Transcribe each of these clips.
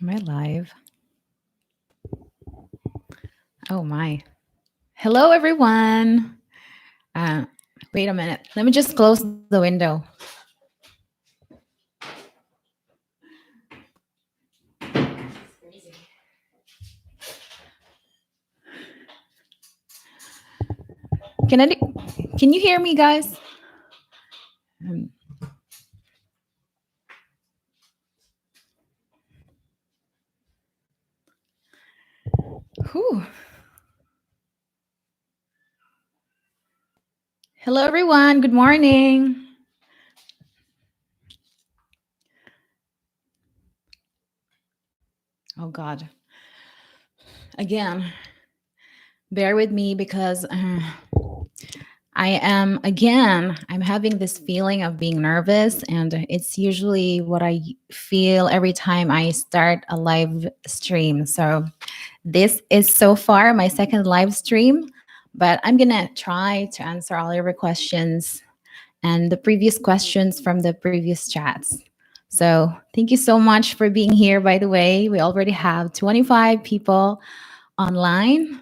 Am I live? Oh my. Hello, everyone. Uh, Wait a minute. Let me just close the window. Can I? Can you hear me, guys? Um, whew. Hello, everyone. Good morning. Oh God. Again, bear with me because I'm having this feeling of being nervous, and it's usually what I feel every time I start a live stream. So, this is so far my second live stream, but I'm gonna try to answer all your questions and the previous questions from the previous chats. So, thank you so much for being here. By the way, we already have 25 people online.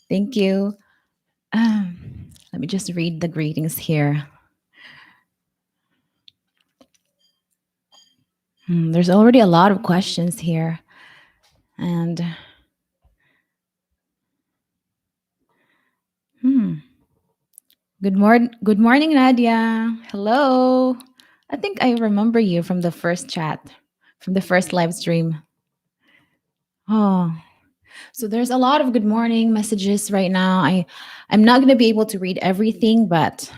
Thank you. Let me just read the greetings here. There's already a lot of questions here. And good morning, Nadia. Hello. I think I remember you from the first chat, from the first live stream. Oh, so there's a lot of good morning messages right now. I'm not going to be able to read everything, but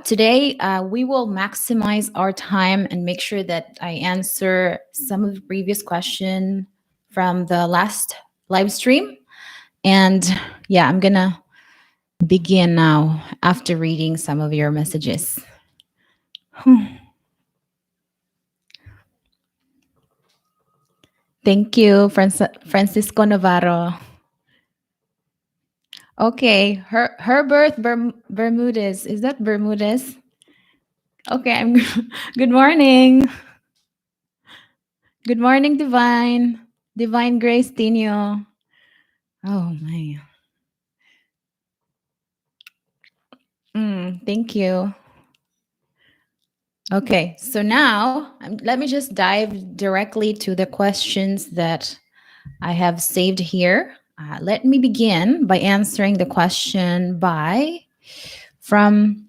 today we will maximize our time and make sure that I answer some of the previous question from the last live stream. And yeah, I'm gonna begin now after reading some of your messages. Thank you, Francisco Navarro. Okay, Herbert Bermudez. Is that Bermudez? Okay, I'm good morning. Good morning, Divine. Divine Grace Tino. Oh my. Thank you. Okay, so now let me just dive directly to the questions that I have saved here. Let me begin by answering the question from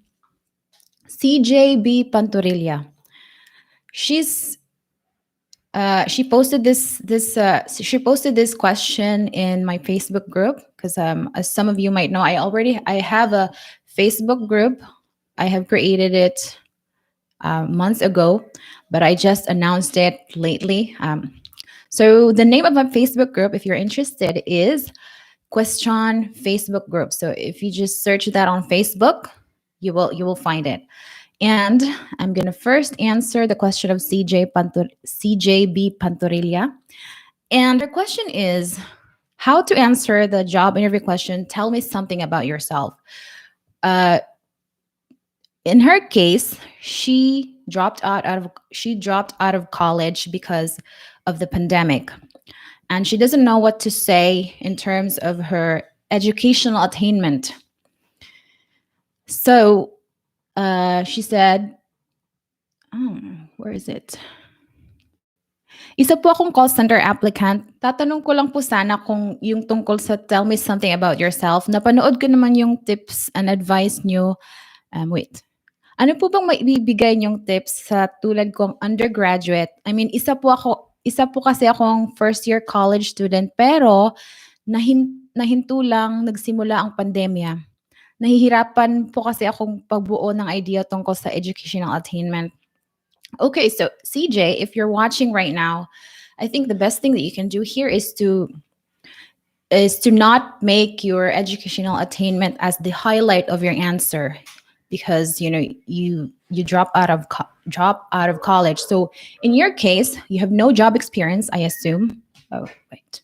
CJB Pantorilla. She posted she posted this question in my Facebook group because as some of you might know, I have a Facebook group. I have created it months ago, but I just announced it lately. So the name of my Facebook group, if you're interested, is Question Facebook group. So if you just search that on Facebook, you will find it. And I'm gonna first answer the question of CJB Pantorilla. And her question is how to answer the job interview question. Tell me something about yourself. Uh, in her case, she dropped out of college because of the pandemic, and she doesn't know what to say in terms of her educational attainment. So she said, where is it? Isa po akong call center applicant. Tatanong ko lang po sana kung yung tungkol sa tell me something about yourself. Napanood ko naman yung tips and advice nyo. Wait. Ano po bang maibibigay niyong tips sa tulad kong undergraduate? I mean, isa po kasi akong first year college student pero nahinto lang nagsimula ang pandemya. Nahihirapan po kasi akong pagbuo ng idea tungkol sa educational attainment. Okay, so CJ, if you're watching right now, I think the best thing that you can do here is to not make your educational attainment as the highlight of your answer, because you drop out of college. So in your case, you have no job experience, I assume. Oh wait.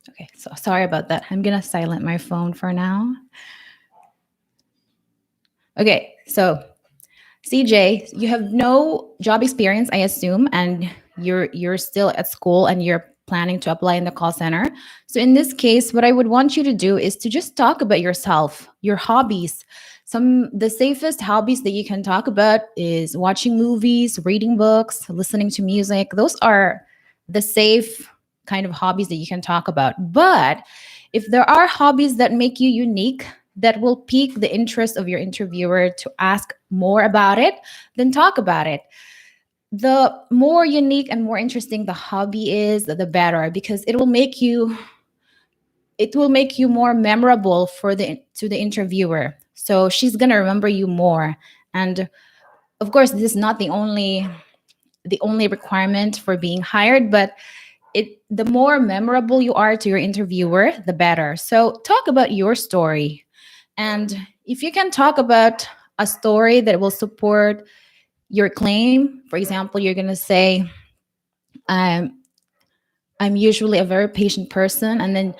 Okay, so sorry about that. I'm gonna silent my phone for now. Okay, so CJ, you have no job experience, I assume, and you're still at school and you're planning to apply in the call center. So in this case, what I would want you to do is to just talk about yourself, your hobbies. Some the safest hobbies that you can talk about is watching movies, reading books, listening to music. Those are the safe kind of hobbies that you can talk about. But if there are hobbies that make you unique, that will pique the interest of your interviewer to ask more about it, then talk about it. The more unique and more interesting the hobby is, the better, because it will make you more memorable for the to the interviewer. So she's going to remember you more. And of course, this is not the only requirement for being hired, but the more memorable you are to your interviewer, the better. So talk about your story. And if you can talk about a story that will support your claim, for example, you're going to say, I'm, I'm usually a very patient person. And then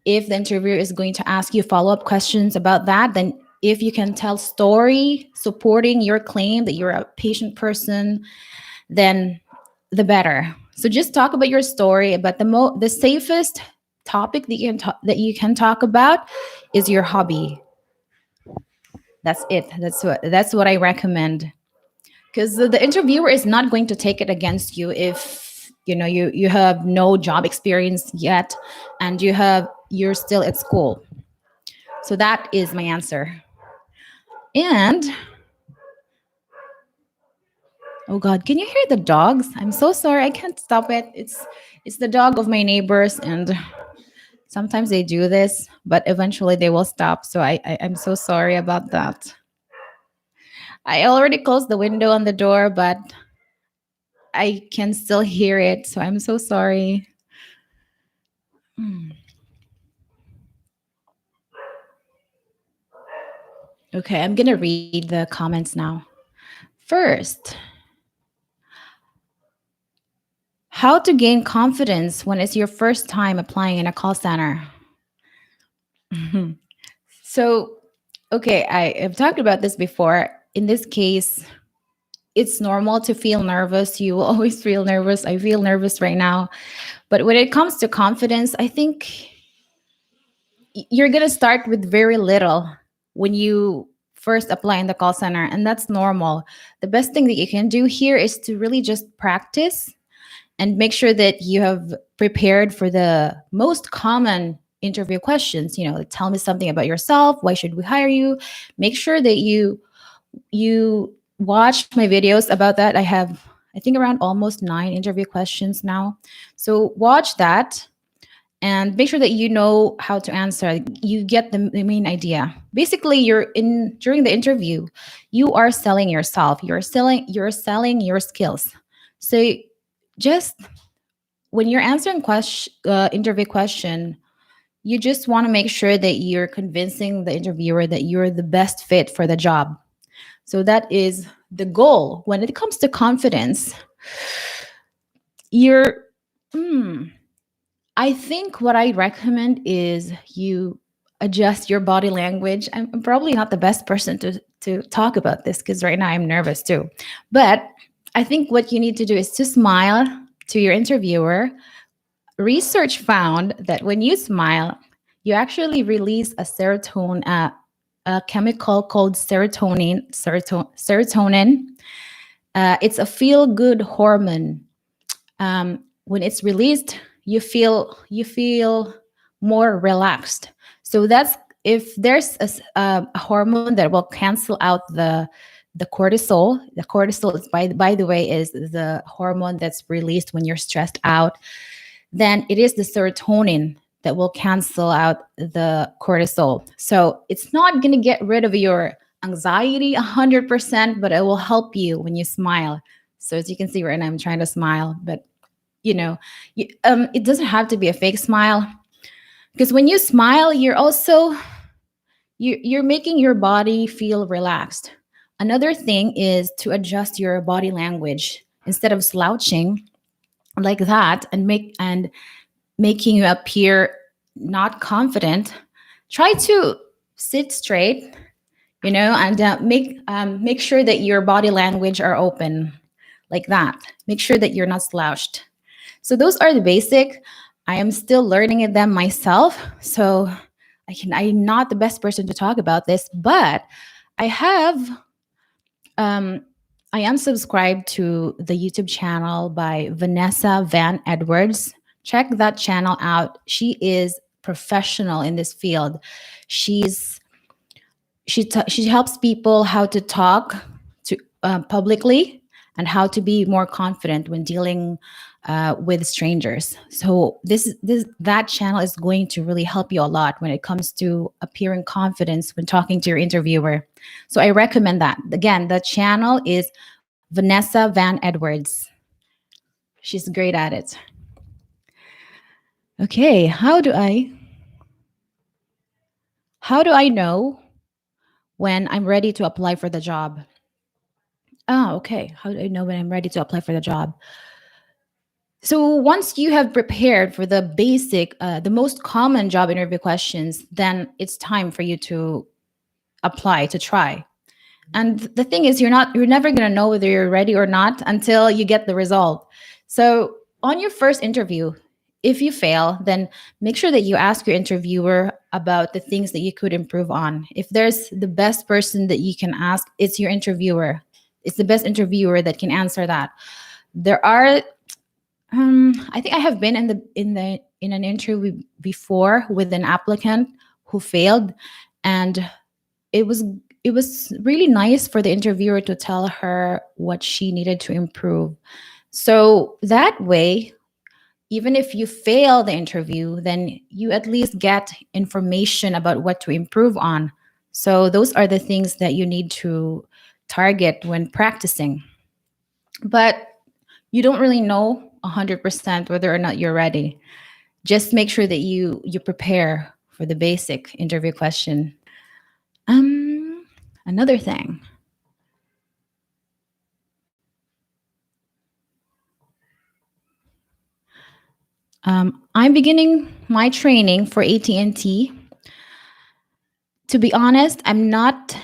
if the interviewer is going to ask you follow-up questions about that, then if you can tell story supporting your claim that you're a patient person, then the better. So just talk about your story. But the safest topic that you can talk about is your hobby. That's it. That's what I recommend. Because the interviewer is not going to take it against you if you have no job experience yet and you're still at school. So that is my answer. And oh god, can you hear the dogs? I'm so sorry, I can't stop it. It's the dog of my neighbors, and sometimes they do this, but eventually they will stop. So I'm so sorry about that. I already closed the window on the door, but I can still hear it. So I'm so sorry. Hmm. Okay, I'm gonna read the comments now. First, how to gain confidence when it's your first time applying in a call center. So, okay, I have talked about this before. In this case, it's normal to feel nervous. You will always feel nervous. I feel nervous right now. But when it comes to confidence, I think you're going to start with very little when you first apply in the call center, and that's normal. The best thing that you can do here is to really just practice and make sure that you have prepared for the most common interview questions. Like, tell me something about yourself. Why should we hire you? Make sure that you watch my videos about that. I have, I think, around almost 9 interview questions now. So watch that and make sure that you know how to answer. You get the main idea. Basically, during the interview, you are selling yourself. You're selling your skills. So just when you're answering interview question, you just want to make sure that you're convincing the interviewer that you're the best fit for the job. So that is the goal. When it comes to confidence, you're I think what I recommend is you adjust your body language. I'm probably not the best person to talk about this because right now I'm nervous too. But I think what you need to do is to smile to your interviewer. Research found that when you smile, you actually release a chemical called serotonin. Serotonin. It's a feel-good hormone. When it's released, you feel more relaxed. So that's if there's a hormone that will cancel out the cortisol. The cortisol is by the way is the hormone that's released when you're stressed out. Then it is the serotonin that will cancel out the cortisol. So it's not going to get rid of your anxiety 100%, but it will help you when you smile. So as you can see right now, I'm trying to smile, but it doesn't have to be a fake smile, because when you smile, you're making your body feel relaxed. Another thing is to adjust your body language. Instead of slouching like that and making you appear not confident, try to sit straight. and make sure that your body language are open like that. Make sure that you're not slouched. So those are the basic. I am still learning at them myself. So I'm not the best person to talk about this, but I have um I am subscribed to the YouTube channel by Vanessa Van Edwards. Check that channel out. She is professional in this field. She's she helps people how to talk to publicly and how to be more confident when dealing with strangers. So this that channel is going to really help you a lot when it comes to appearing confidence when talking to your interviewer. So I recommend that. Again, the channel is Vanessa Van Edwards. She's great at it. Okay, how do I know when I'm ready to apply for the job? Oh, okay. How do I know when I'm ready to apply for the job? So once you have prepared for the basic, the most common job interview questions, then it's time for you to apply to try. And the thing is, you're never gonna know whether you're ready or not until you get the result. So on your first interview, if you fail, then make sure that you ask your interviewer about the things that you could improve on. If there's the best person that you can ask, it's your interviewer. It's the best interviewer that can answer that. There are I think I have been in an interview before with an applicant who failed, and it was it was really nice for the interviewer to tell her what she needed to improve. So that way, even if you fail the interview, then you at least get information about what to improve on. So those are the things that you need to target when practicing. But you don't really know 100% whether or not you're ready. Just make sure that you prepare for the basic interview question. Another thing. I'm beginning my training for AT&T. To be honest, I'm not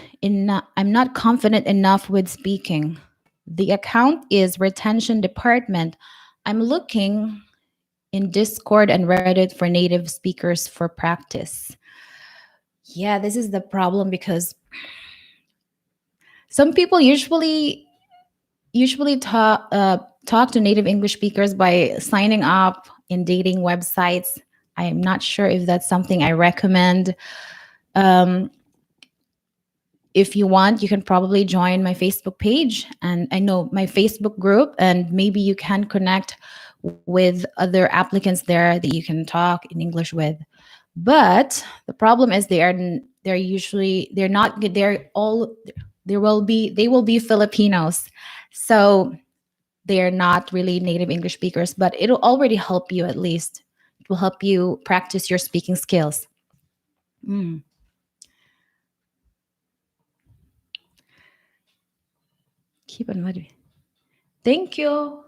confident enough with speaking. The account is retention department. I'm looking in Discord and Reddit for native speakers for practice. Yeah, this is the problem because some people usually talk to native English speakers by signing up in dating websites. I am not sure if that's something I recommend. Um, if you want, you can probably join my Facebook page, and I know my Facebook group, and maybe you can connect with other applicants there that you can talk in English with. But the problem is they're usually they're not good. They're all they will be Filipinos, so they are not really native English speakers. But it'll already help you at least. It will help you practice your speaking skills. Mm. Keep on ready. Thank you.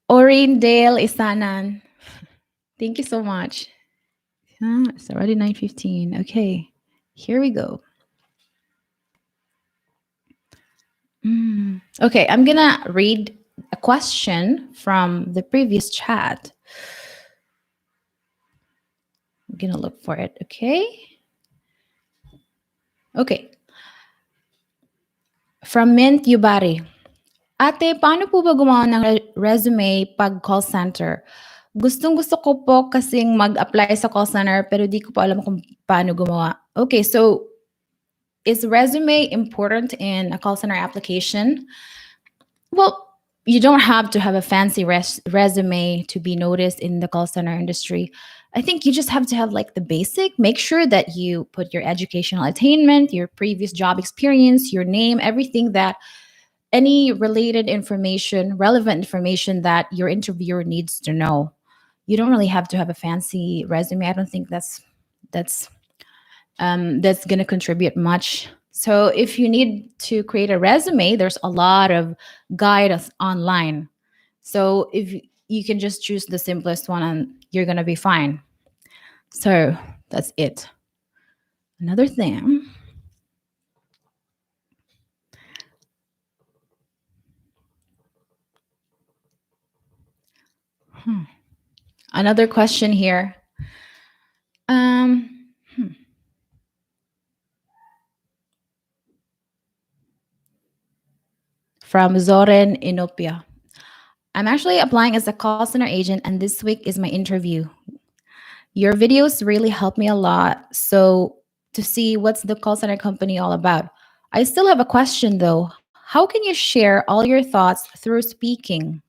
Orindale Isanan. Thank you so much. It's already 9:15. Okay, here we go. Okay, I'm gonna read a question from the previous chat. I'm gonna look for it, okay? Okay. From Mint Yubari. Ate, paano po ba gumawa ng resume pag call center? Gustong-gusto ko po kasing mag-apply sa call center pero di ko po alam kung paano gumawa. Okay, so is resume important in a call center application? Well, you don't have to have a fancy resume to be noticed in the call center industry. I think you just have to have like the basic. Make sure that you put your educational attainment, your previous job experience, your name, everything that any related information, relevant information that your interviewer needs to know. You don't really have to have a fancy resume. I don't think that's going to contribute much. So if you need to create a resume, there's a lot of guides online. So if you can just choose the simplest one and you're going to be fine. So that's it. Another thing. Hmm. Another question here. Um, hmm. From Zoren Inopia. I'm actually applying as a call center agent, and this week is my interview. Your videos really help me a lot. So, to see what's the call center company all about. I still have a question though. How can you share all your thoughts through speaking?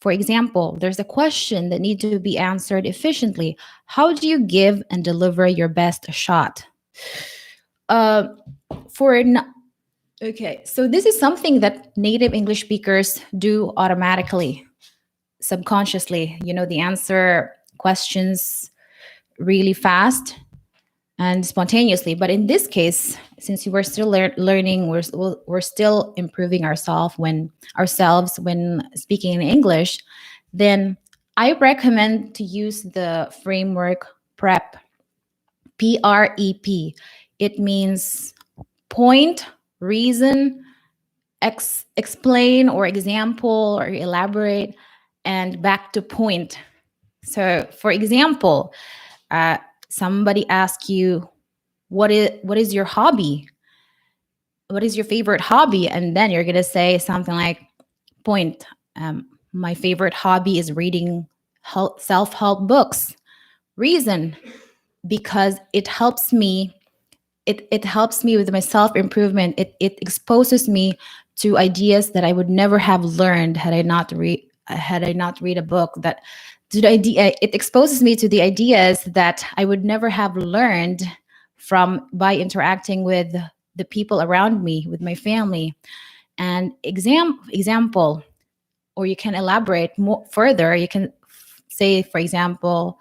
For example, there's a question that needs to be answered efficiently. How do you give and deliver your best shot? Uh, for n- okay, so this is something that native English speakers do automatically, subconsciously. You know, the answer questions really fast and spontaneously. But in this case, since we're still learning, we're still improving ourselves when speaking in English, then I recommend to use the framework PREP. PREP. It means point, reason, explain or example or elaborate, and back to point. So, for example, uh, somebody asks you, what is your hobby? What is your favorite hobby? And then you're gonna say something like, point. My favorite hobby is reading self-help books. Reason, because it helps me with my self-improvement. It exposes me to ideas that I would never have learned had I not read a book. That to the idea It exposes me to the ideas that I would never have learned from by interacting with the people around me, with my family. And example, or you can elaborate more further. You can say, for example,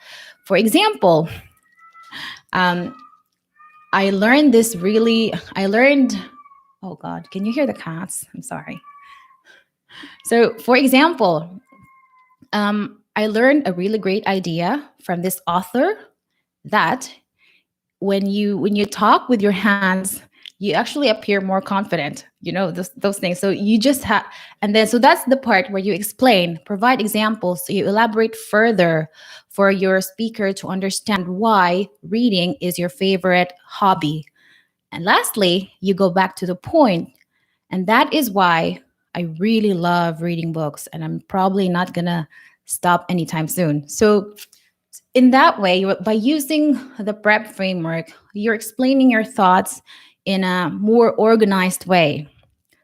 um, I learned, oh God, can you hear the cats? I'm sorry. So, for example, I learned a really great idea from this author that when you talk with your hands, you actually appear more confident. You know, those things. So you just have, and then so that's the part where you explain, provide examples, so you elaborate further for your speaker to understand why reading is your favorite hobby. And lastly, you go back to the point. And that is why I really love reading books, and I'm probably not gonna stop anytime soon. So, in that way, by using the prep framework, you're explaining your thoughts in a more organized way.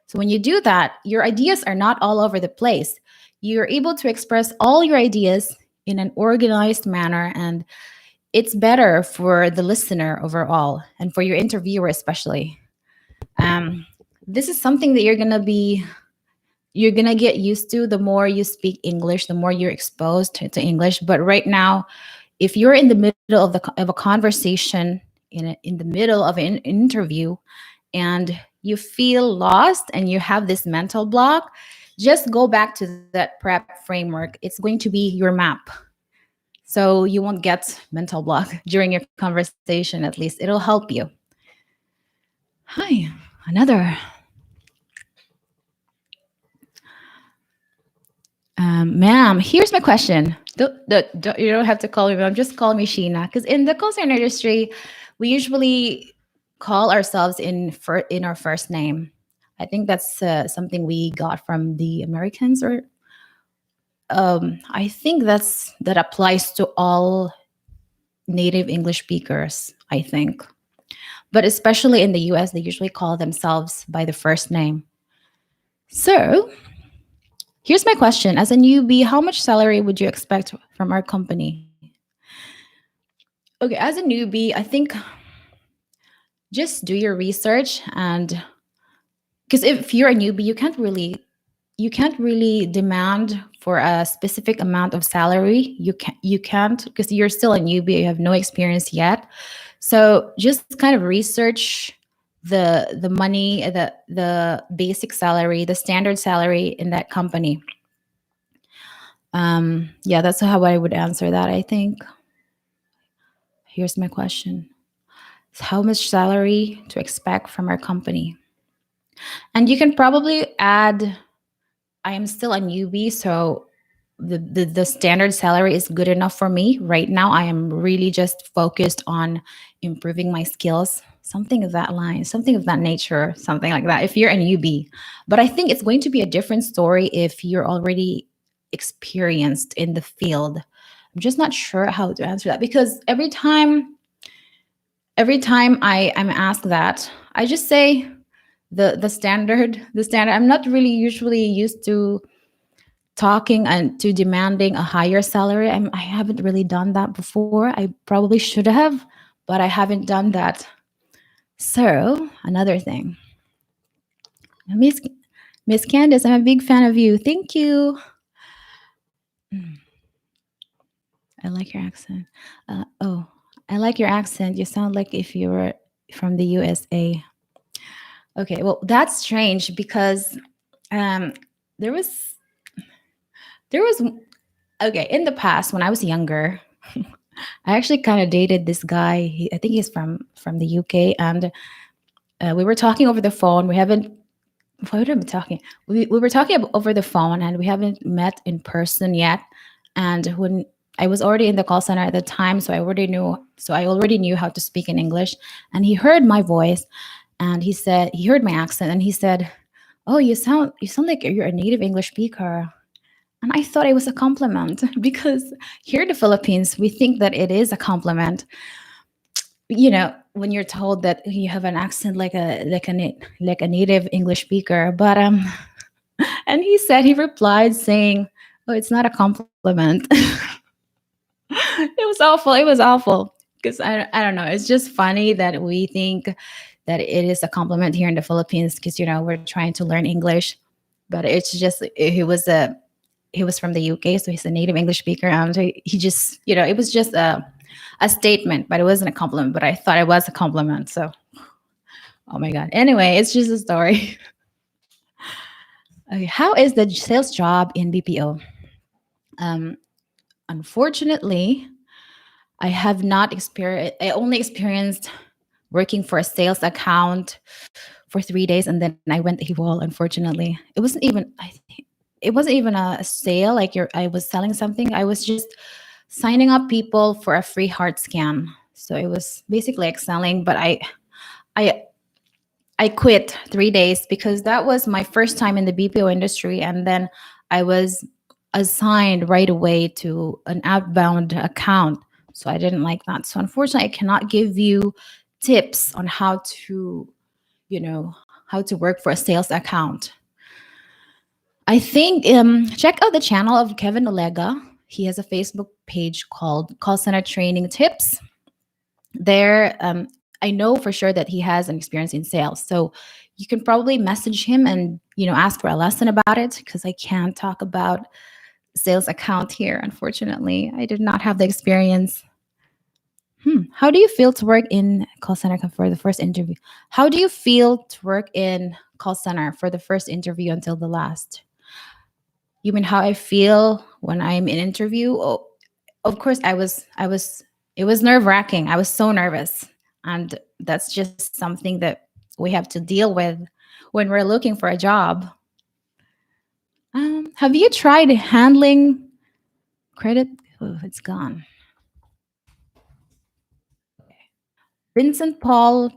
So, when you do that, your ideas are not all over the place. You're able to express all your ideas in an organized manner, and it's better for the listener overall and for your interviewer, especially. Um, this is something that you're gonna get used to the more you speak English, the more you're exposed to English. But right now, if you're in the middle of a conversation, in the middle of an interview, and you feel lost and you have this mental block, just go back to that prep framework. It's going to be your map. So you won't get mental block during your conversation. At least it'll help you. Hi, another. Ma'am, here's my question. You don't have to call me ma'am, just call me Sheena. Because in the call center industry, we usually call ourselves in our first name. I think that's something we got from the Americans, or I think that applies to all native English speakers. I think, but especially in the U.S., they usually call themselves by the first name. So here's my question: as a newbie, how much salary would you expect from our company? Okay, as a newbie, I think just do your research. And because if you're a newbie, you can't really demand for a specific amount of salary. You can't, because you're still a newbie, you have no experience yet. So just kind of research the money, the basic salary, the standard salary in that company. Yeah, that's how I would answer that, I think. Here's my question. how much salary to expect from our company. And you can probably add, I am still a newbie, so the standard salary is good enough for me. Right now, I am really just focused on improving my skills, something of that line, something of that nature, something like that, if you're a newbie. But I think it's going to be a different story if you're already experienced in the field. I'm just not sure how to answer that because every time I'm asked that, I just say the standard. I'm not really usually used to talking and to demanding a higher salary. I haven't really done that before. I probably should have, but I haven't done that. So another thing, Miss Miss Candice, I'm a big fan of you. Thank you. Mm, I like your accent. Oh, I like your accent. You sound like if you were from the USA. Okay, well that's strange because um, there was there was okay in the past when I was younger. I actually kind of dated this guy. I think he's from the UK, and we were talking over the phone. We haven't. What were we talking? We were talking over the phone, and we haven't met in person yet. And when I was already in the call center at the time, so I already knew. So I already knew how to speak in English. And he heard my voice, and he said he heard my accent, and he said, "Oh, you sound like you're a native English speaker." And I thought it was a compliment because here in the Philippines, we think that it is a compliment. When you're told that you have an accent like a native English speaker. But and he replied saying, "Oh, it's not a compliment." It was awful. It was awful because I don't know. It's just funny that we think that it is a compliment here in the Philippines because we're trying to learn English, but it's just he was from the UK, so he's a native English speaker, and he just it was just a statement, but it wasn't a compliment. But I thought it was a compliment, so oh my god. Anyway, it's just a story. Okay, how is the sales job in BPO? Um, Unfortunately, I have not experienced. I only experienced working for a sales account for 3 days, and then I went AWOL. Unfortunately, it wasn't even. It wasn't even a sale. Like I was selling something. I was just signing up people for a free heart scan. So it was basically like selling, but I I quit 3 days because that was my first time in the BPO industry, and then I was assigned right away to an outbound account. So I didn't like that. So unfortunately, I cannot give you tips on you know, how to work for a sales account. I think check out the channel of Kevin Olega. He has a Facebook page called Call Center Training Tips. There, I know for sure that he has an experience in sales. So you can probably message him and ask for a lesson about it because I can't talk about sales account here. Unfortunately, I did not have the experience. How do you feel to work in call center for the first interview? How do you feel to work in call center for the first interview until the last? You mean how I feel when I'm in interview? Oh, of course, I was. It was nerve wracking. I was so nervous, and that's just something that we have to deal with when we're looking for a job. Have you tried handling credit? Oh, it's gone. Vincent Paul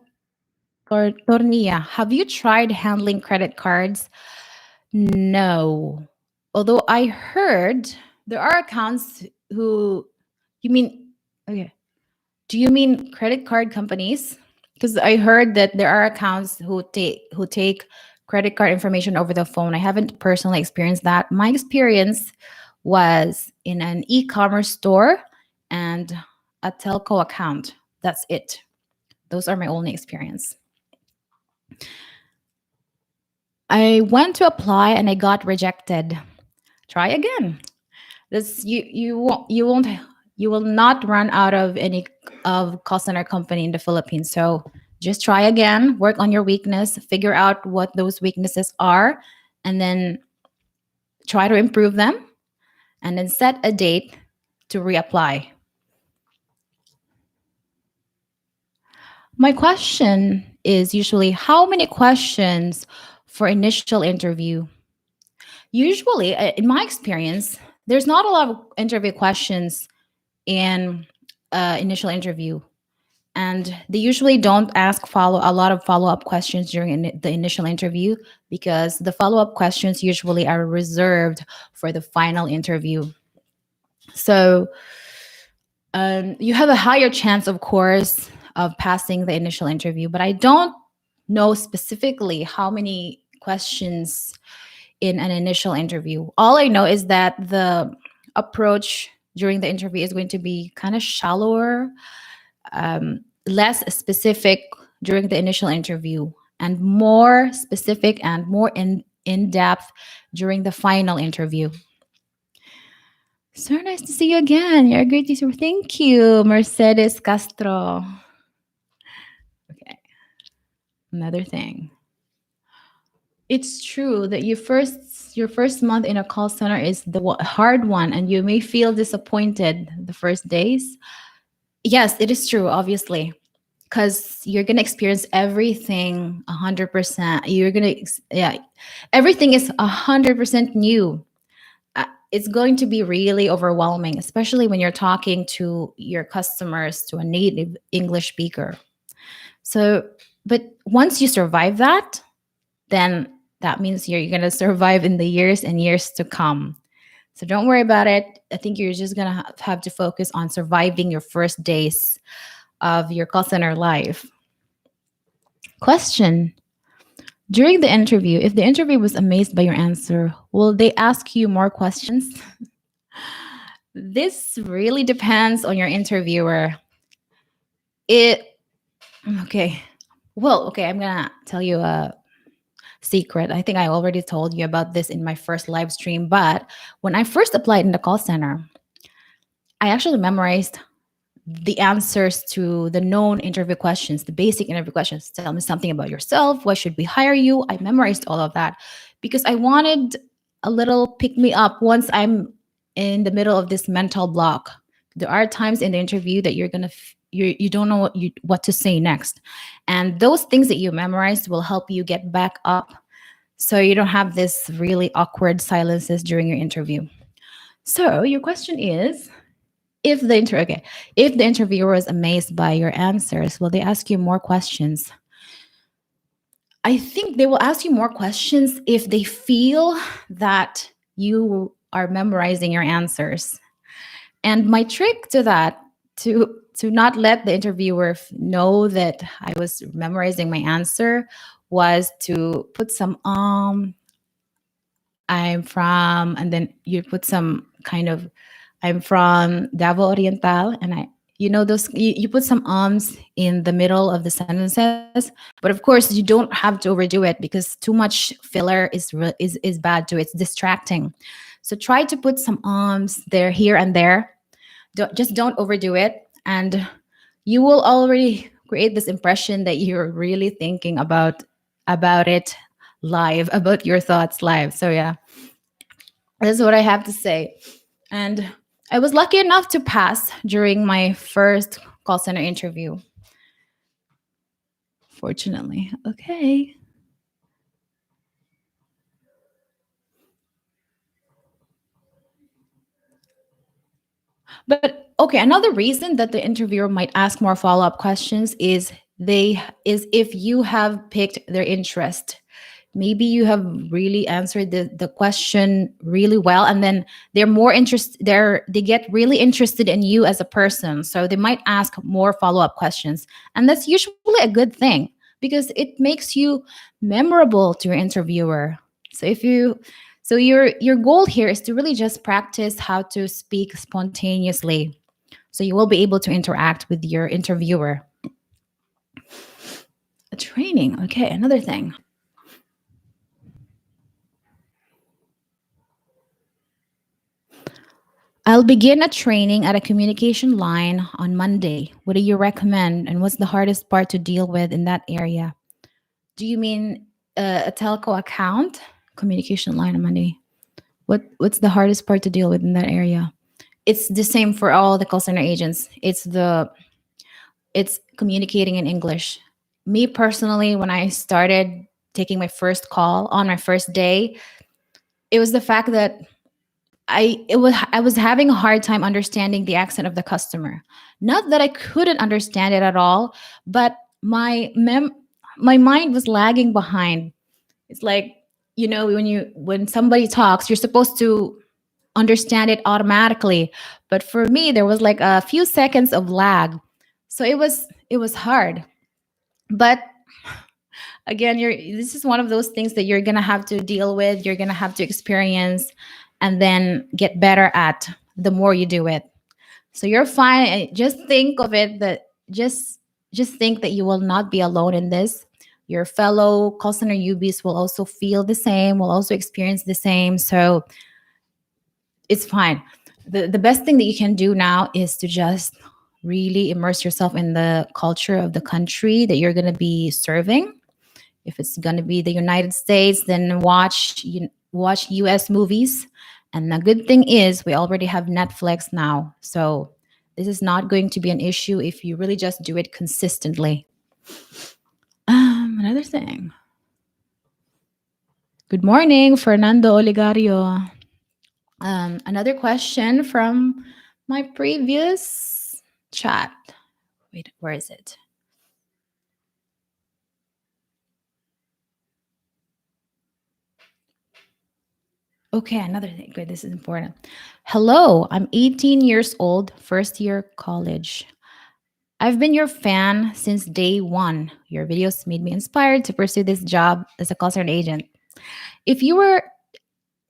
Tornilla, have you tried handling credit cards? No. Although I heard there are accounts who, you mean, okay. Do you mean credit card companies? Because I heard that there are accounts who take credit card information over the phone. I haven't personally experienced that. My experience was in an e-commerce store and a telco account. That's it. Those are my only experience. I went to apply and I got rejected. Try again. This you will not run out of any of call center company in the Philippines. So just try again, work on your weakness, figure out what those weaknesses are, and then try to improve them, and then set a date to reapply. My question is usually how many questions for initial interview? Usually, in my experience, there's not a lot of interview questions in initial interview, and they usually don't ask follow a lot of follow-up questions during the initial interview because the follow-up questions usually are reserved for the final interview. So you have a higher chance, of course, of passing the initial interview, but I don't know specifically how many questions in an initial interview. All I know is that the approach during the interview is going to be kind of shallower, less specific during the initial interview, and more specific and more in depth during the final interview. So nice to see you again. You're a great teacher. Thank you, Mercedes Castro. Okay, another thing. It's true that your first month in a call center is the hard one, and you may feel disappointed the first days. Yes, it is true, obviously, because you're gonna experience everything 100%. You're gonna, yeah, everything is 100% new. It's going to be really overwhelming, especially when you're talking to your customers, to a native English speaker. So, but once you survive that, then that means you're going to survive in the years and years to come. So don't worry about it. I think you're just going to have to focus on surviving your first days of your call center life. Question. During the interview, if the interview was amazed by your answer, will they ask you more questions? This really depends on your interviewer. It okay. Well, okay, I'm going to tell you a secret. I think I already told you about this in my first live stream, but when I first applied in the call center, I actually memorized the answers to the known interview questions, the basic interview questions. Tell me something about yourself. Why should we hire you? I memorized all of that because I wanted a little pick me up once I'm in the middle of this mental block. There are times in the interview that you're gonna you don't know what to say next, and those things that you memorized will help you get back up, so you don't have this really awkward silences during your interview. So your question is, if the if the interviewer is amazed by your answers, will they ask you more questions? I think they will ask you more questions if they feel that you are memorizing your answers. And my trick to that, to not let the interviewer know that I was memorizing my answer, was to put some I'm from, and then you put some kind of, I'm from Davao Oriental, and you know, those, you put some in the middle of the sentences, but of course you don't have to overdo it because too much filler is bad too. It's distracting. So try to put some there, here and there. Don't overdo it, and you will already create this impression that you're really thinking about it live, about your thoughts live. So yeah, that's what I have to say. And I was lucky enough to pass during my first call center interview. Fortunately. Okay. But okay, another reason that the interviewer might ask more follow-up questions is if you have picked their interest. Maybe you have really answered the question really well, and then they get really interested in you as a person, so they might ask more follow-up questions, and that's usually a good thing because it makes you memorable to your interviewer. So if you so your goal here is to really just practice how to speak spontaneously, so you will be able to interact with your interviewer. A training, okay, another thing. I'll begin a training at a communication line on Monday. What do you recommend, and what's the hardest part to deal with in that area? Do you mean a telco account communication line on Monday? What's the hardest part to deal with in that area? It's the same for all the call center agents. It's it's communicating in English. Me personally, when I started taking my first call on my first day, it was the fact that I was having a hard time understanding the accent of the customer. Not that I couldn't understand it at all, but my mind was lagging behind. It's like, when somebody talks, you're supposed to understand it automatically. But for me, there was like a few seconds of lag. So it was hard. But again, this is one of those things that you're gonna have to deal with, you're gonna have to experience and then get better at the more you do it. So you're fine. Just think of it that just think that you will not be alone in this. Your fellow call center UBs will also feel the same, will also experience the same. So it's fine. The best thing that you can do now is to just really immerse yourself in the culture of the country that you're going to be serving. If it's going to be the United States, then watch US movies. And the good thing is we already have Netflix now. So this is not going to be an issue if you really just do it consistently. Another thing. Good morning, Fernando Oligario. Another question from my previous chat. Wait, where is it? Okay, another thing. Good, this is important. Hello, I'm 18 years old, first year college. I've been your fan since day one. Your videos made me inspired to pursue this job as a call center agent. If you were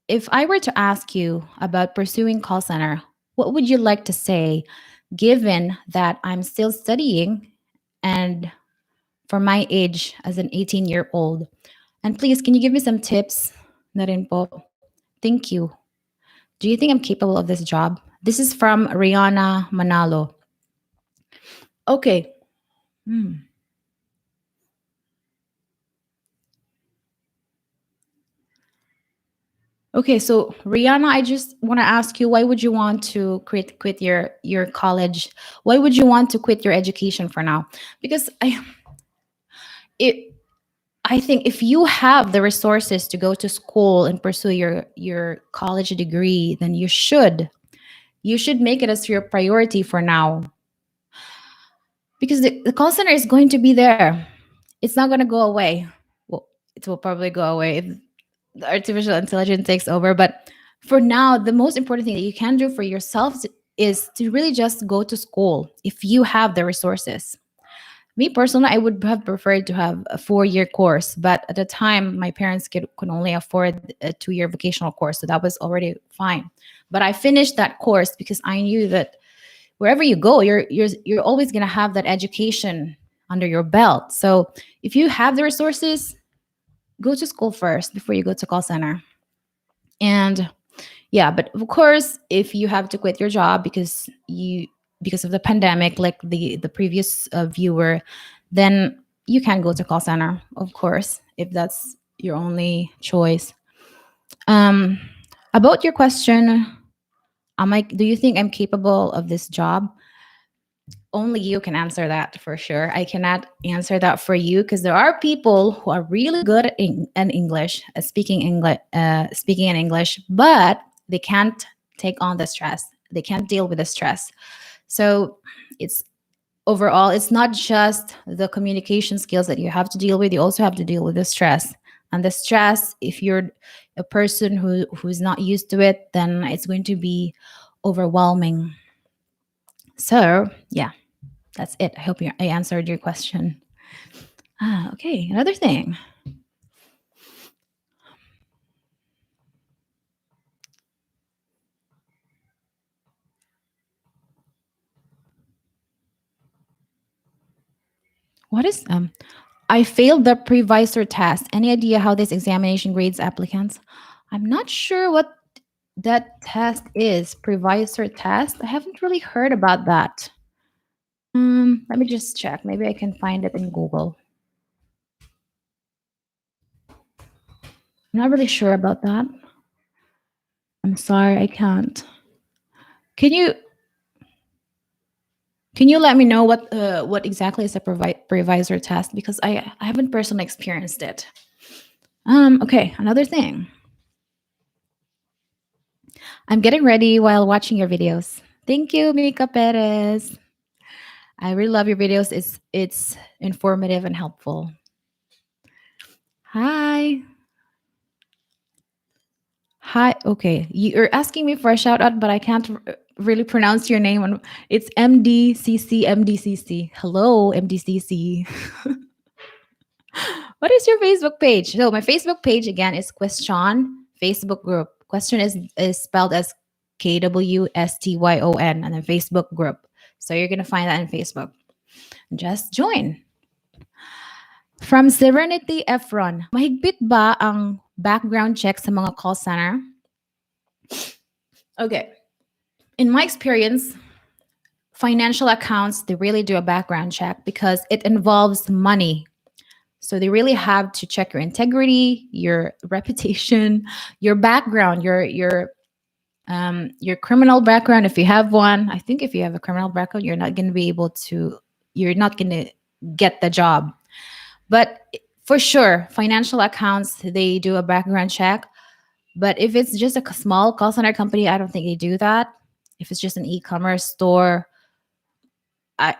if I were to ask you about pursuing call center, what would you like to say given that I'm still studying and for my age as an 18-year-old? And please, can you give me some tips na rin po? Thank you. Do you think I'm capable of this job? This is from Rihanna Manalo. Okay. Hmm. Okay, so Rihanna, I just want to ask you, why would you want to quit your college? Why would you want to quit your education for now? Because it I think if you have the resources to go to school and pursue your college degree, then you should make it as your priority for now. Because the call center is going to be there. It's not going to go away. Well, it will probably go away if the artificial intelligence takes over. But for now, the most important thing that you can do for yourself is to really just go to school if you have the resources. Me personally, I would have preferred to have a 4-year course, but at the time, my parents could only afford a 2-year vocational course, so that was already fine. But I finished that course because I knew that wherever you go, you're always gonna have that education under your belt. So if you have the resources, go to school first before you go to call center. And yeah, but of course, if you have to quit your job because of the pandemic, like the previous viewer, then you can go to call center, of course, if that's your only choice. Um, about your question, do you think I'm capable of this job? Only you can answer that for sure. I cannot answer that for you because there are people who are really good in English, speaking in English, but they can't take on the stress. They can't deal with the stress. So it's overall, it's not just the communication skills that you have to deal with. You also have to deal with the stress. And the stress, if you're a person who's not used to it, then it's going to be overwhelming. So yeah. That's it. I hope I answered your question. Okay. Another thing. What is I failed the previsor test. Any idea how this examination grades applicants? I'm not sure what that test is. Previsor test. I haven't really heard about that. Let me just check. Maybe I can find it in Google. I'm not really sure about that. I'm sorry, I can't. Can you Can you let me know what exactly is a previsor test? Because I haven't personally experienced it. Okay, another thing. I'm getting ready while watching your videos. Thank you, Mika Perez. I really love your videos. It's informative and helpful. Hi. Hi. Okay. You're asking me for a shout out, but I can't really pronounce your name. It's MDCC. MDCC. Hello, MDCC. What is your Facebook page? So my Facebook page again is Question Facebook group. Question is spelled as KWSTYON and then Facebook group. So you're gonna find that in Facebook. Just join. From Serenity Efron, mahigpit ba ang background check sa mga call center? Okay. In my experience, financial accounts, they really do a background check because it involves money. So they really have to check your integrity, your reputation, your background, your criminal background if you have one. I think if you have a criminal background, you're not going to be able to you're not going to get the job. But for sure, financial accounts, they do a background check. But if it's just a small call center company, I don't think they do that. If it's just an e-commerce store, I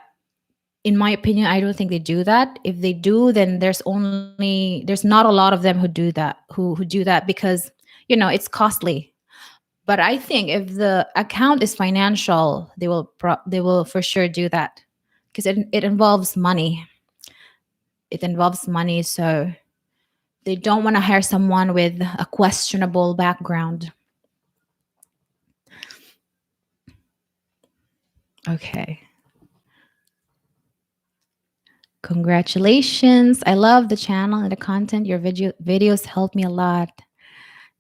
in my opinion, I don't think they do that. If they do, then there's not a lot of them who do that because it's costly. But I think if the account is financial, they will for sure do that because it involves money. It involves money, so they don't want to hire someone with a questionable background. Okay. Congratulations. I love the channel and the content. Your videos helped me a lot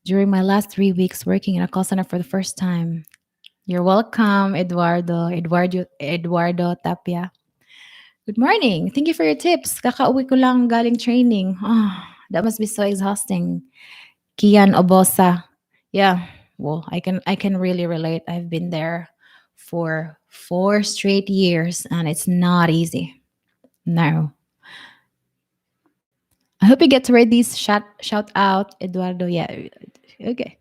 during my last 3 weeks working in a call center for the first time. You're welcome, Eduardo Tapia. Good morning. Thank you for your tips. Kakauwi ko lang galing training. Oh, that must be so exhausting. Kian Obosa. Yeah. Well, I can really relate. I've been there for 4 straight years and it's not easy. No. I hope you get to read these shout out, Eduardo. Yeah. Okay.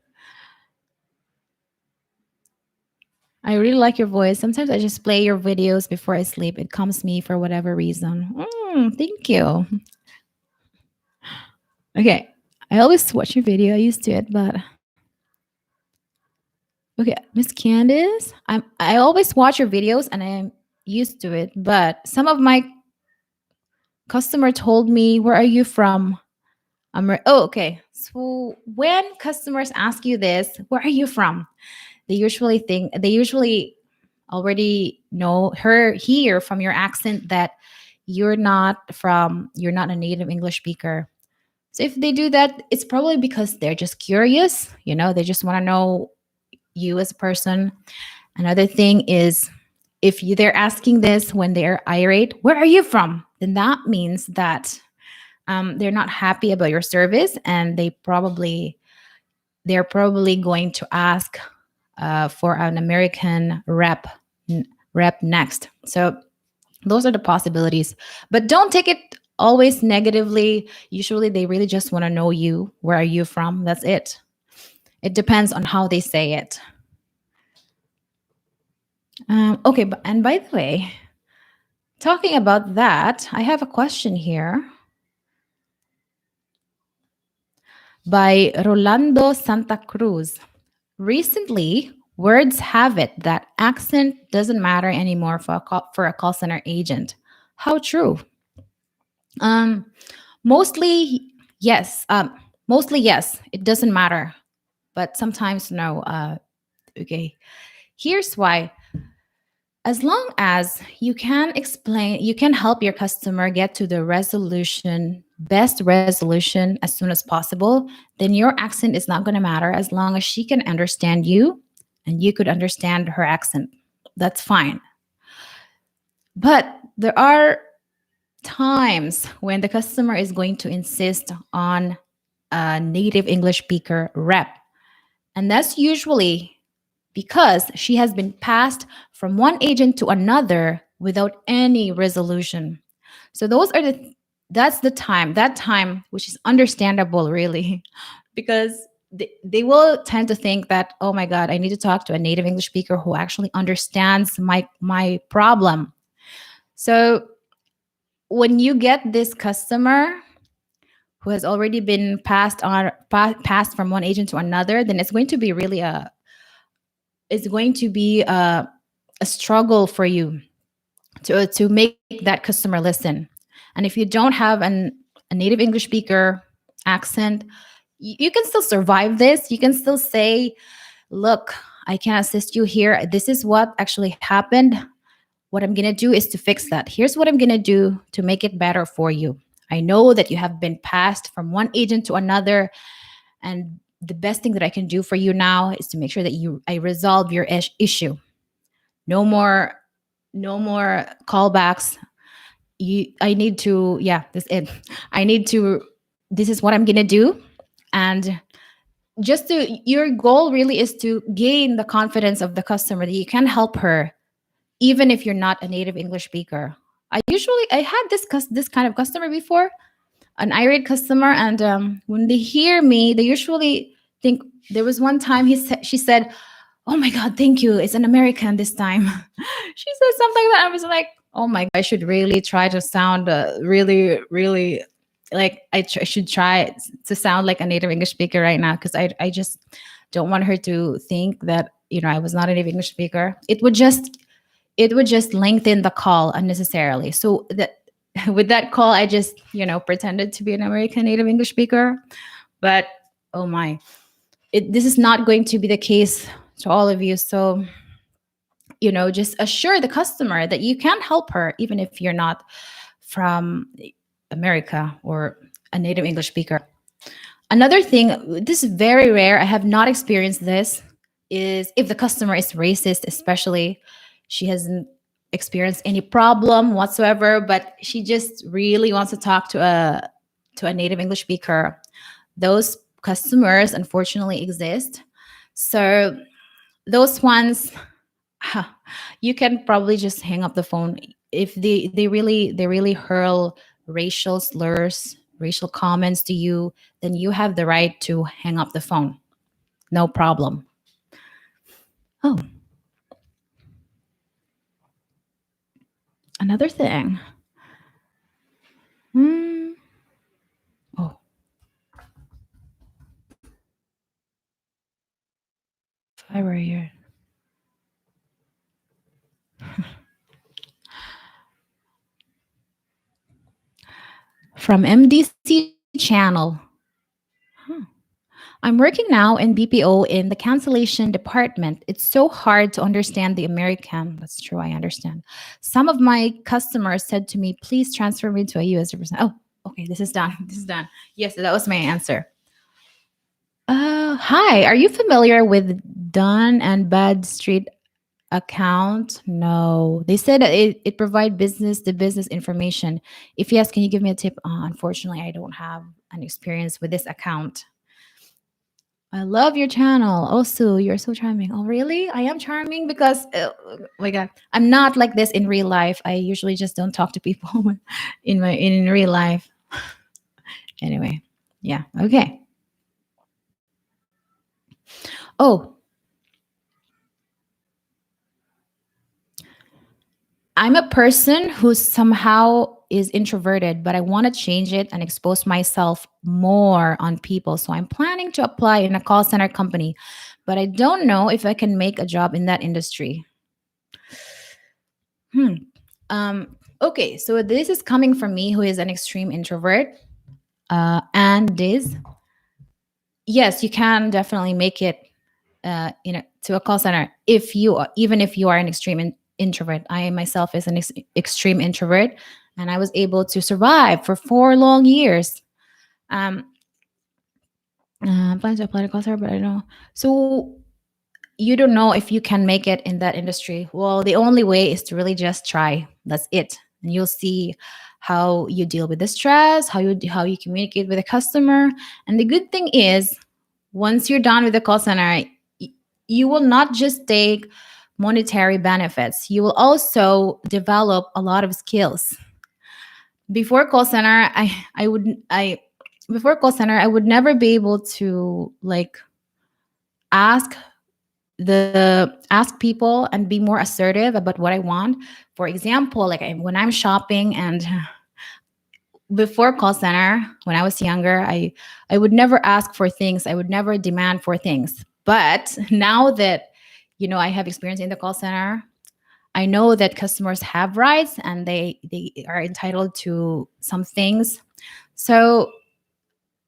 I really like your voice. Sometimes I just play your videos before I sleep. It calms me for whatever reason. Thank you. Okay. I always watch your video. I used to it, but okay, Miss Candice. I always watch your videos and I'm used to it, but some of my customer told me, "Where are you from?" Okay. So when customers ask you this, "Where are you from?" They usually already know hear from your accent that you're not a native English speaker. So if they do that, it's probably because they're just curious, they just want to know you as a person. Another thing is if they're asking this when they're irate, "Where are you from?" Then that means that they're not happy about your service and they're probably going to ask for an American rep next. So those are the possibilities. But don't take it always negatively. Usually they really just want to know you. Where are you from? That's it. It depends on how they say it. Okay, and by the way, talking about that, I have a question here by Rolando Santa Cruz. Recently, words have it that accent doesn't matter anymore for a call center agent. How true? Um, mostly yes. Mostly yes. It doesn't matter, but sometimes no. Okay. Here's why. As long as you can help your customer get to the best resolution as soon as possible, then your accent is not going to matter as long as she can understand you and you could understand her accent. That's fine. But there are times when the customer is going to insist on a native English speaker rep. And that's usually because she has been passed from one agent to another without any resolution. So those are that's the time, that time, which is understandable really, because they will tend to think that, oh my God, I need to talk to a native English speaker who actually understands my problem. So when you get this customer who has already been passed from one agent to another, then it's going to be really a struggle for you to make that customer listen. And if you don't have a native English speaker accent, you can still survive this. You can still say, look, I can assist you here. This is what actually happened. What I'm going to do is to fix that. Here's what I'm going to do to make it better for you. I know that you have been passed from one agent to another, and the best thing that I can do for you now is to make sure that I resolve your issue. No more no more callbacks. I need to, yeah, this it. I need to This is what I'm going to do. And just to your goal really is to gain the confidence of the customer that you can help her even if you're not a native English speaker. I had this kind of customer before, an irate customer, and when they hear me, they usually think. There was one time she said, "Oh my God, thank you. It's an American this time." She said something that I was like, "Oh my God, I should really try to sound really, really like I should try to sound like a native English speaker right now because I just don't want her to think that I was not a native English speaker. It would just lengthen the call unnecessarily. So that with that call, I just pretended to be an American native English speaker, but oh my, this is not going to be the case to all of you. So just assure the customer that you can help her even if you're not from America or a native English speaker. Another thing, this is very rare, I have not experienced this, is if the customer is racist, especially. She hasn't experienced any problem whatsoever, but she just really wants to talk to a native English speaker. Those customers unfortunately exist. So those ones, you can probably just hang up the phone. If they really hurl racial slurs, racial comments to you, then you have the right to hang up the phone. No problem. Oh, another thing. Hmm. Oh, if I were you. From MDC channel. Huh. I'm working now in BPO in the cancellation department. It's so hard to understand the American. That's true, I understand. Some of my customers said to me, please transfer me to a US representative. Oh, okay, this is done. This is done. Yes, that was my answer. Hi, are you familiar with Dun and Bradstreet account? No. They said that it provide business to business information. If yes, can you give me a tip? Unfortunately, I don't have an experience with this account. I love your channel. Oh, Sue, you're so charming. Oh, really? I am charming because, oh my God, I'm not like this in real life. I usually just don't talk to people in real life. Anyway, yeah, okay. Oh, I'm a person who somehow is introverted, but I want to change it and expose myself more on people. So I'm planning to apply in a call center company, but I don't know if I can make a job in that industry. Hmm. Okay, so this is coming from me, who is an extreme introvert. And this, yes, you can definitely make it, to a call center even if you are an extreme introvert. I myself is an extreme introvert, and I was able to survive for 4 long years. Um, Plan to apply to call center, but I don't know. So you don't know if you can make it in that industry. Well, the only way is to really just try. That's it, and you'll see how you deal with the stress, how you communicate with the customer. And the good thing is, once you're done with the call center, you will not just take monetary benefits. You will also develop a lot of skills. Before call center, I would I before call center, I would never be able to like ask ask people and be more assertive about what I want. For example, like when I'm shopping and before call center, when I was younger, I would never ask for things. I would never demand for things. But now that I have experience in the call center, I know that customers have rights and they are entitled to some things. So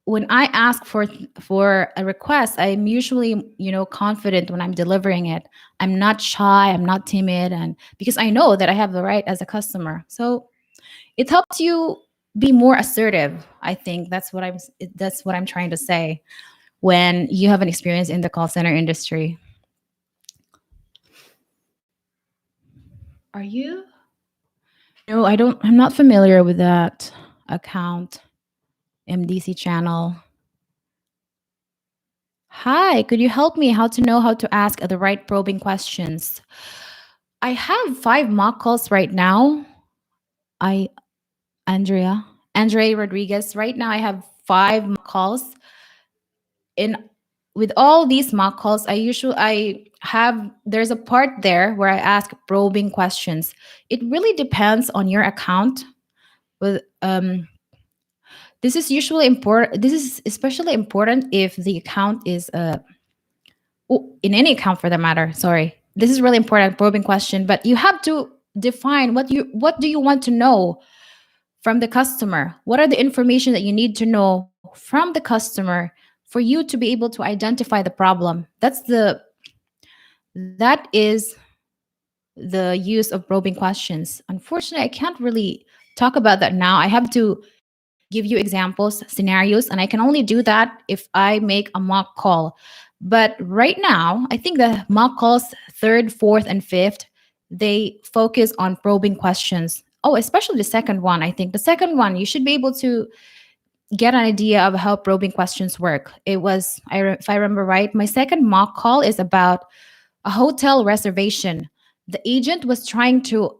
when I ask for a request, I'm usually confident when I'm delivering it. I'm not shy. I'm not timid, and because I know that I have the right as a customer. So it helps you be more assertive. I think that's what I'm trying to say when you have an experience in the call center industry. Are you? No, I don't. I'm not familiar with that account, MDC channel. Hi, could you help me how to know how to ask the right probing questions? I have 5 mock calls right now. I Andrea Rodriguez. Right now I have 5 mock calls. In With all these mock calls, I have there's a part there where I ask probing questions. It really depends on your account. With This is usually important. This is especially important if the account is in any account for that matter. Sorry, this is really important probing question. But you have to define what do you want to know from the customer. What are the information that you need to know from the customer for you to be able to identify the problem? That is the use of probing questions. Unfortunately, I can't really talk about that now. I have to give you examples, scenarios, and I can only do that if I make a mock call. But right now, I think the mock calls third, fourth, and fifth, they focus on probing questions. Oh, especially the second one. I think the second one, you should be able to get an idea of how probing questions work. If I remember right, my second mock call is about a hotel reservation. The agent was trying to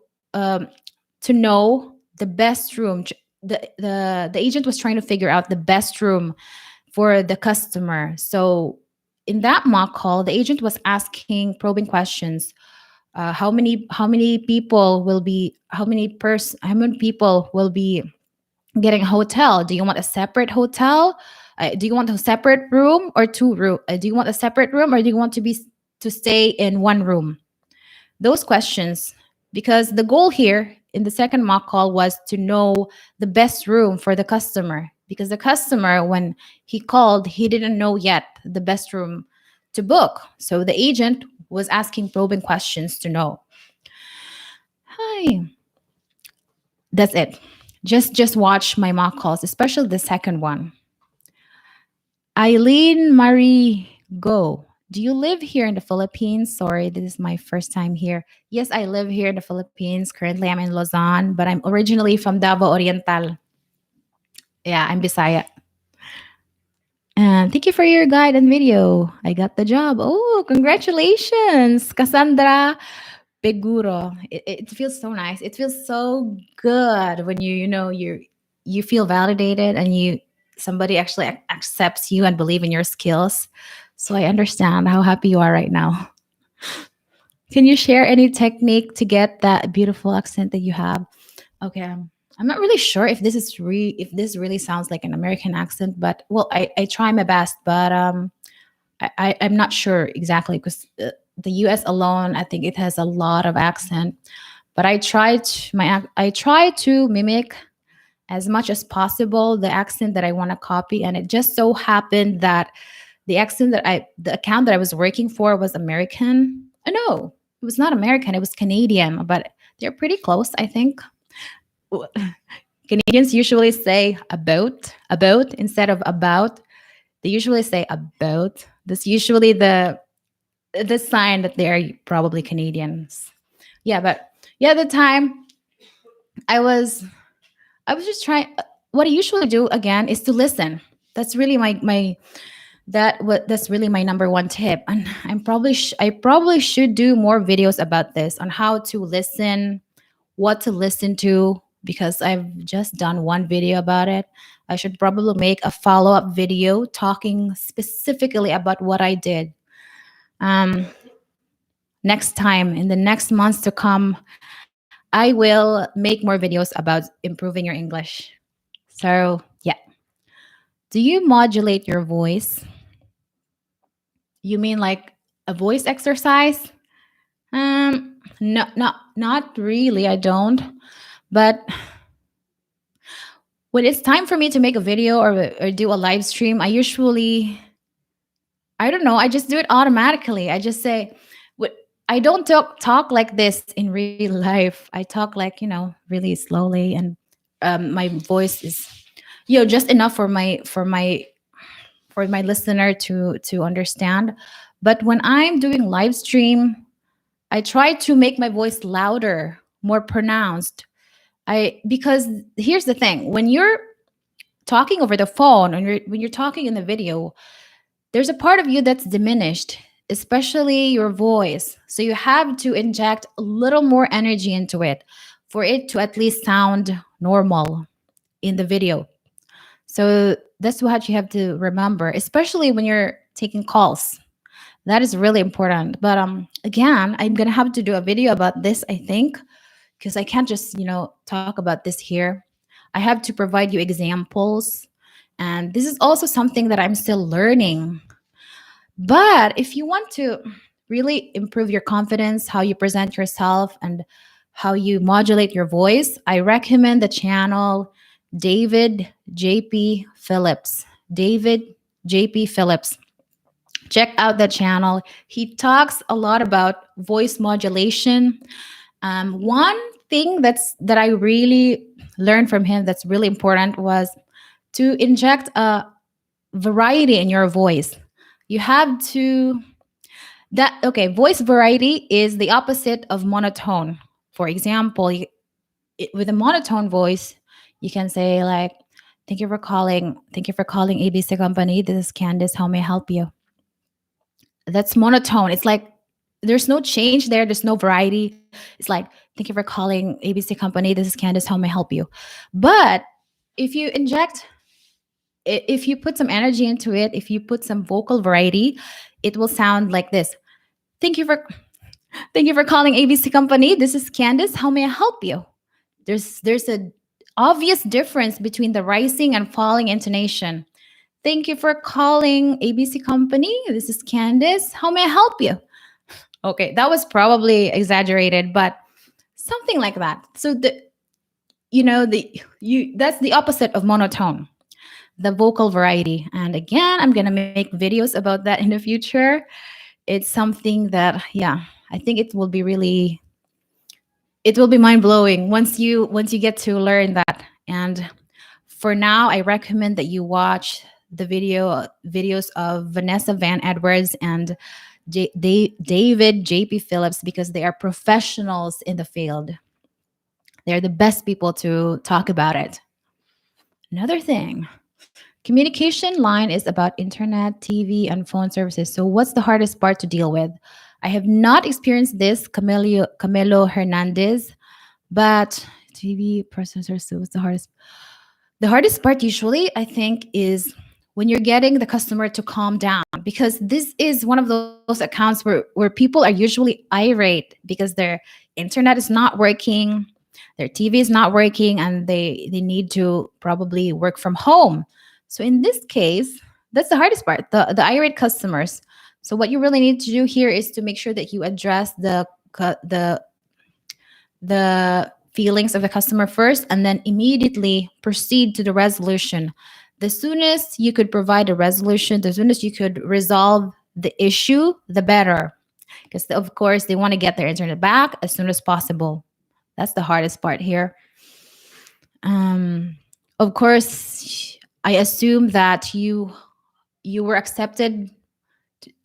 know the best room. The agent was trying to figure out the best room for the customer. So in that mock call, the agent was asking probing questions. How many people will be getting a hotel? Do you want a separate hotel? Do you want a separate room or two room? Do you want a separate room or do you want to stay in one room? Those questions, because the goal here in the second mock call was to know the best room for the customer, because the customer, when he called, he didn't know yet the best room to book. So the agent was asking probing questions to know. Hi. That's it. Just watch my mock calls, especially the second one. Eileen Marie Go. Do you live here in the Philippines? Sorry, this is my first time here. Yes, I live here in the Philippines. Currently, I'm in Luzon, but I'm originally from Davao Oriental. Yeah, I'm Bisaya. And thank you for your guide and video. I got the job. Oh, congratulations, Cassandra Peguro. It feels so nice. It feels so good when you feel validated and somebody actually accepts you and believe in your skills. So I understand how happy you are right now. Can you share any technique to get that beautiful accent that you have? Okay, I'm not really sure if if this really sounds like an American accent, but well, I try my best, but I'm not sure exactly because the U.S. alone, I think it has a lot of accent. But I try to mimic as much as possible the accent that I want to copy, and it just so happened that the account that I was working for was American. No, it was not American. It was Canadian, but they're pretty close, I think. Canadians usually say about instead of about. They usually say about. That's usually the sign that they are probably Canadians. Yeah, but yeah, at the time I was I was just trying. What I usually do again is to listen. That's really that's really my number one tip. And I probably should do more videos about this on how to listen, what to listen to, because I've just done one video about it. I should probably make a follow-up video talking specifically about what I did. um Next time, in the next months to come, I will make more videos about improving your English. So yeah, do you modulate your voice? You mean like a voice exercise? No, not really. I don't. But when it's time for me to make a video or do a live stream, I don't know. I just do it automatically. I just say, what I don't talk like this in real life. I talk like, really slowly, and my voice is, just enough for my listener to understand. But when I'm doing live stream, I try to make my voice louder, more pronounced. I Because here's the thing: when you're talking over the phone, when you're talking in the video, there's a part of you that's diminished, especially your voice. So you have to inject a little more energy into it for it to at least sound normal in the video. So that's what you have to remember, especially when you're taking calls. That is really important. But again, I'm gonna have to do a video about this, I think, because I can't just, talk about this here. I have to provide you examples. And this is also something that I'm still learning. But if you want to really improve your confidence, how you present yourself, and how you modulate your voice, I recommend the channel David JP Phillips. David JP Phillips. Check out that channel. He talks a lot about voice modulation. One thing that I really learned from him that's really important was to inject a variety in your voice. You have to that okay, voice variety is the opposite of monotone. For example, with a monotone voice, you can say like, thank you for calling ABC Company. This is Candice. How may I help you? That's monotone. It's like there's no change there. There's no variety. It's like, thank you for calling ABC Company. This is Candice. How may I help you? But if you inject, if you put some energy into it, if you put some vocal variety, it will sound like this. Thank you for thank you for calling ABC Company. This is Candice. How may I help you? There's a obvious difference between the rising and falling intonation. Thank you for calling ABC Company. This is Candice. How may I help you? Okay, that was probably exaggerated, but something like that. So that's the opposite of monotone, the vocal variety. And again, I'm gonna make videos about that in the future. It's something that, yeah, I think it will be mind blowing once you get to learn that. And for now, I recommend that you watch the videos of Vanessa Van Edwards and David JP Phillips, because they are professionals in the field. They're the best people to talk about it. Another thing, communication line is about internet, TV, and phone services. So, what's the hardest part to deal with? I have not experienced this, Camilo Hernandez, but TV processors. So, what's the hardest? The hardest part, usually, I think, is when you're getting the customer to calm down, because this is one of those accounts where people are usually irate because their internet is not working, their TV is not working, and they need to probably work from home. So in this case, that's the hardest part, the irate customers. So what you really need to do here is to make sure that you address the feelings of the customer first, and then immediately proceed to the resolution. The soonest you could provide a resolution, the soonest you could resolve the issue, the better. Because, of course, they want to get their internet back as soon as possible. That's the hardest part here. Of course, I assume that you were accepted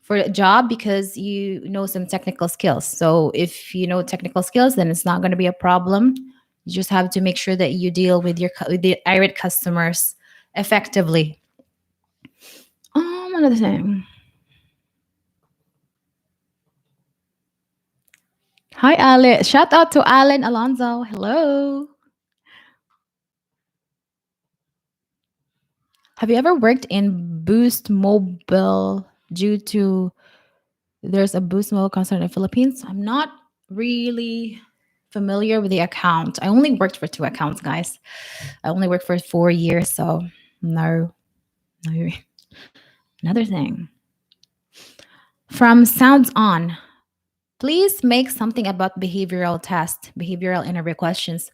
for a job because you know some technical skills. So if you know technical skills, then it's not going to be a problem. You just have to make sure that you deal with with the irate customers effectively. Another thing. Hi, Ale. Shout out to Alan Alonso. Hello. Have you ever worked in Boost Mobile due to there's a Boost Mobile concert in the Philippines? I'm not really familiar with the account. I only worked for two accounts, guys. I only worked for 4 years, so no. No. Another thing. From Sounds On. Please make something about behavioral tests, behavioral interview questions.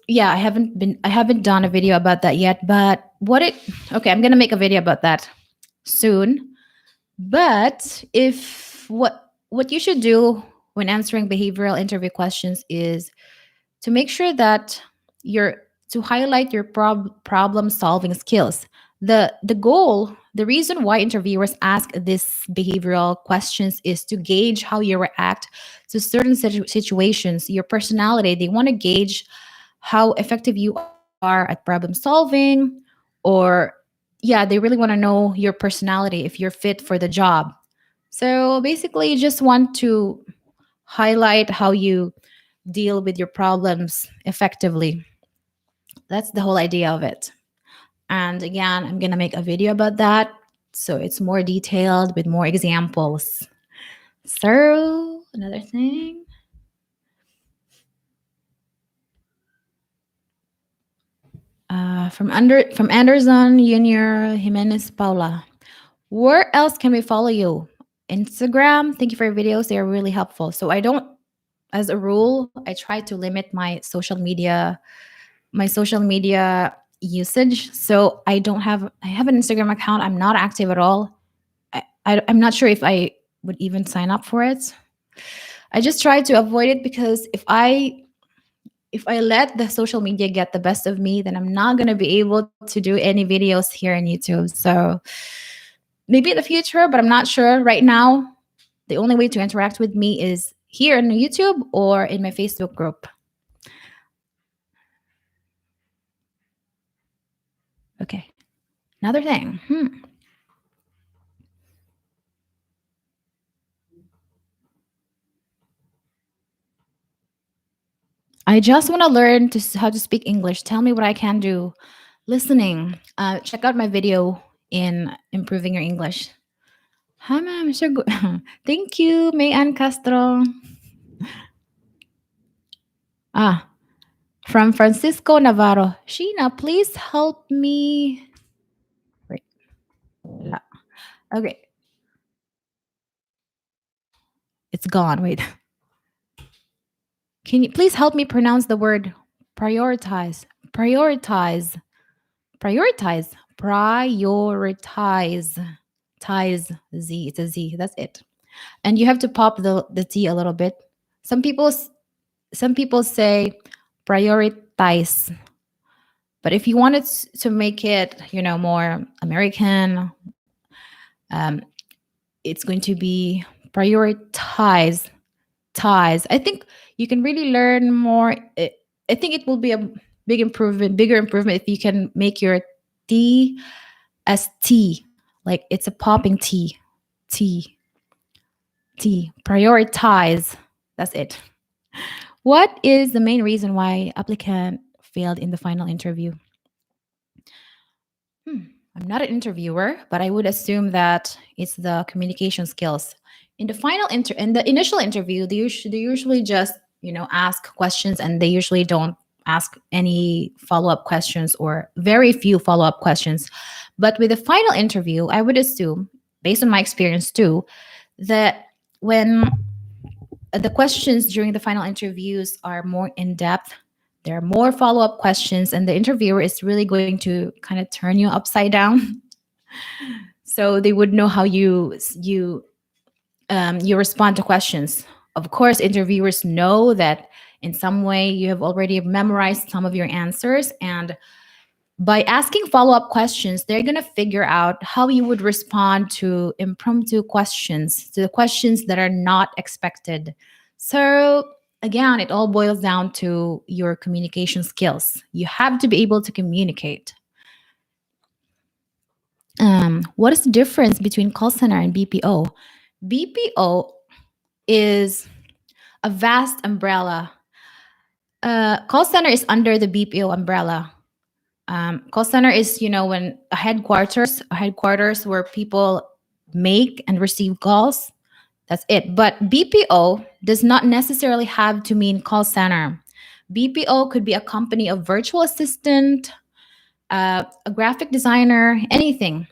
Yeah, I haven't done a video about that yet, but okay, I'm gonna make a video about that soon. But if what you should do when answering behavioral interview questions is to make sure that you're to highlight your problem solving skills. The goal, the reason why interviewers ask these behavioral questions is to gauge how you react to certain situations, your personality. They want to gauge how effective you are at problem solving, or yeah, they really want to know your personality if you're fit for the job. So basically, you just want to highlight how you deal with your problems effectively. That's the whole idea of it. And again, I'm going to make a video about that. So it's more detailed with more examples. So, another thing. From Anderson Junior Jimenez Paula. Where else can we follow you? Instagram. Thank you for your videos. They are really helpful. So I don't, as a rule, I try to limit my social media usage. So I have an Instagram account. I'm not active at all. I'm not sure if I would even sign up for it. I just try to avoid it because if I let the social media get the best of me, then I'm not going to be able to do any videos here on YouTube. So maybe in the future, but I'm not sure. Right now, the only way to interact with me is here on YouTube or in my Facebook group. Okay. Another thing. I just want to learn how to speak English. Tell me what I can do. Listening. Check out my video in improving your English. Hi, ma'am. Sure. Thank you, Mayan Castro. Ah, from Francisco Navarro. Sheena, please help me. Wait. Wala. Okay. It's gone. Wait. Can you please help me pronounce the word prioritize? Prioritize. Prioritize. Prioritize. Ties. Z. It's a Z. That's it. And you have to pop the T a little bit. Some people some people say prioritize. But if you wanted to make it, more American, um, it's going to be prioritize ties. I think you can really learn more. I think it will be a bigger improvement if you can make your T as T, like it's a popping T, T, T. Prioritize. That's it. What is the main reason why applicant failed in the final interview? I'm not an interviewer, but I would assume that it's the communication skills. In the initial interview, they usually just ask questions, and they usually don't ask any follow up questions or very few follow up questions. But with the final interview, I would assume, based on my experience too, that when the questions during the final interviews are more in depth, there are more follow up questions, and the interviewer is really going to kind of turn you upside down. So they would know how you respond to questions. Of course, interviewers know that in some way you have already memorized some of your answers, and by asking follow-up questions, they're going to figure out how you would respond to impromptu questions, to the questions that are not expected. So again, it all boils down to your communication skills. You have to be able to communicate. What is the difference between call center and BPO? BPO is a vast umbrella. Call center is under the BPO umbrella. Call center is, when a headquarters where people make and receive calls. That's it. But BPO does not necessarily have to mean call center. BPO could be a company of virtual assistant, a graphic designer, anything.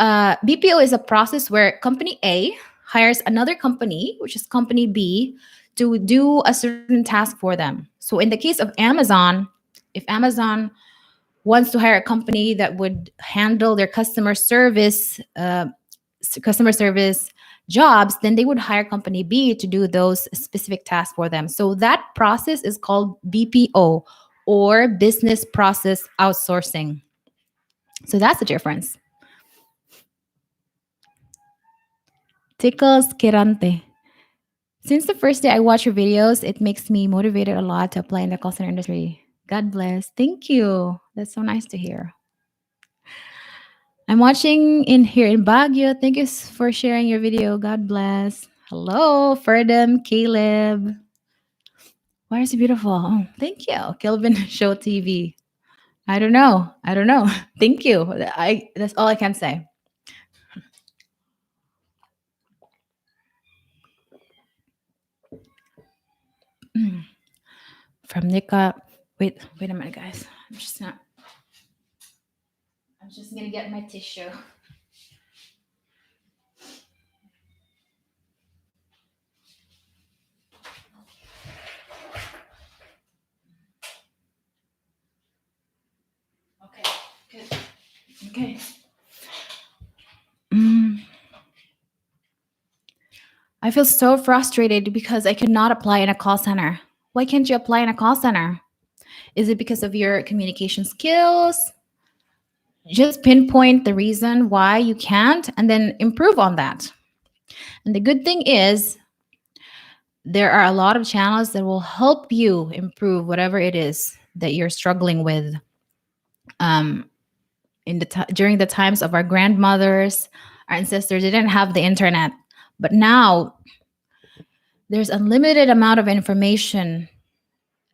BPO is a process where company A hires another company, which is company B, to do a certain task for them. So in the case of Amazon, if Amazon wants to hire a company that would handle their customer service jobs, then they would hire company B to do those specific tasks for them. So that process is called BPO, or business process outsourcing. So that's the difference. Tickles Kirante. Since the first day I watch your videos, it makes me motivated a lot to apply in the call center industry. God bless. Thank you. That's so nice to hear. I'm watching in here in Baguio. Thank you for sharing your video. God bless. Hello, Ferdem, Caleb. Why is it beautiful? Oh, thank you, Kelvin Show TV. I don't know. I don't know. Thank you. That's all I can say. From Nika. Wait a minute, guys. I'm just gonna get my tissue. Okay. Good. Okay. Mm. I feel so frustrated because I could not apply in a call center. Why can't you apply in a call center? Is it because of your communication skills? Just pinpoint the reason why you can't and then improve on that. And the good thing is, there are a lot of channels that will help you improve whatever it is that you're struggling with. Um, during the times of our grandmothers, our ancestors, they didn't have the internet, but now there's unlimited amount of information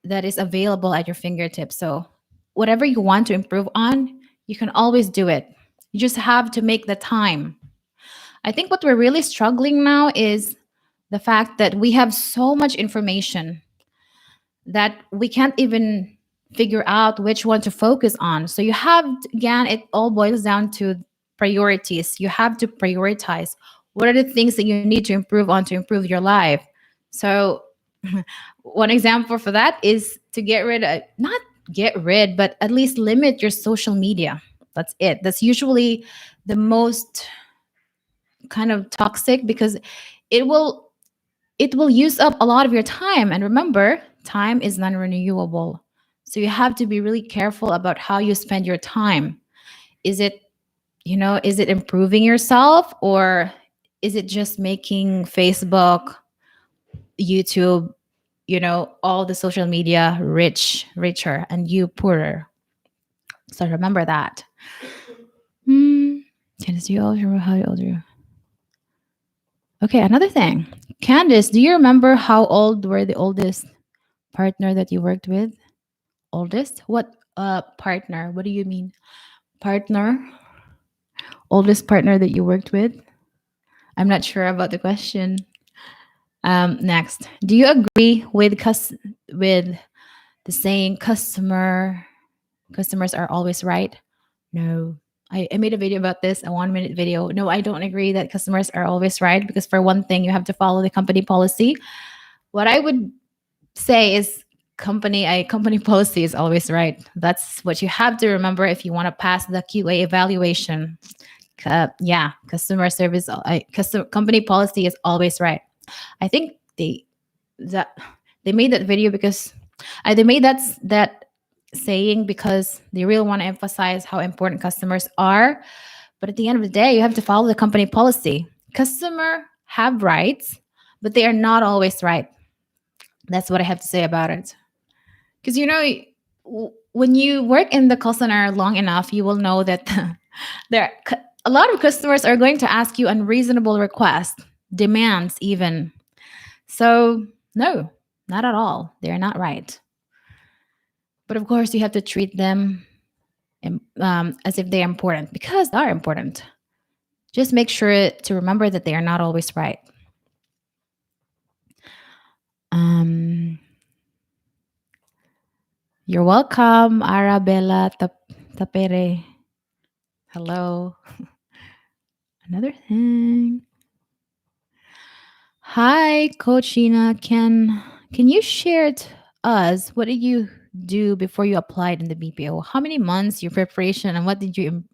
that is available at your fingertips. So whatever you want to improve on, you can always do it. You just have to make the time. I think what we're really struggling now is the fact that we have so much information that we can't even figure out which one to focus on. So again, it all boils down to priorities. You have to prioritize what are the things that you need to improve on to improve your life. So one example for that is to not get rid, but at least limit your social media. That's it. That's usually the most kind of toxic, because it will use up a lot of your time. And remember, time is non-renewable. So you have to be really careful about how you spend your time. Is it, is it improving yourself, or is it just making Facebook, YouTube, all the social media richer and you poorer? So remember that. Candace, do you always remember how old are you? Okay, another thing. Candace, do you remember how old were the oldest partner that you worked with? Oldest? What partner? What do you mean? Partner? Oldest partner that you worked with? I'm not sure about the question. Next. Do you agree with with the saying customers are always right? No. I made a video about this, a 1 minute video. No, I don't agree that customers are always right, because for one thing, you have to follow the company policy. What I would say is company policy is always right. That's what you have to remember if you want to pass the QA evaluation. Yeah, customer service, company policy is always right. I think that they made that video because they made that saying because they really want to emphasize how important customers are. But at the end of the day, you have to follow the company policy. Customer have rights, but they are not always right. That's what I have to say about it. Because when you work in the call center long enough, you will know that there a lot of customers are going to ask you unreasonable requests, demands, even. So, no, not at all. They're not right. But of course, you have to treat them as if they're important because they are important. Just make sure to remember that they are not always right. Um, you're welcome, Arabella Tapere. Hello. Another thing. Hi, Coach Sheena. Can you share to us what did you do before you applied in the BPO? How many months your preparation and what did you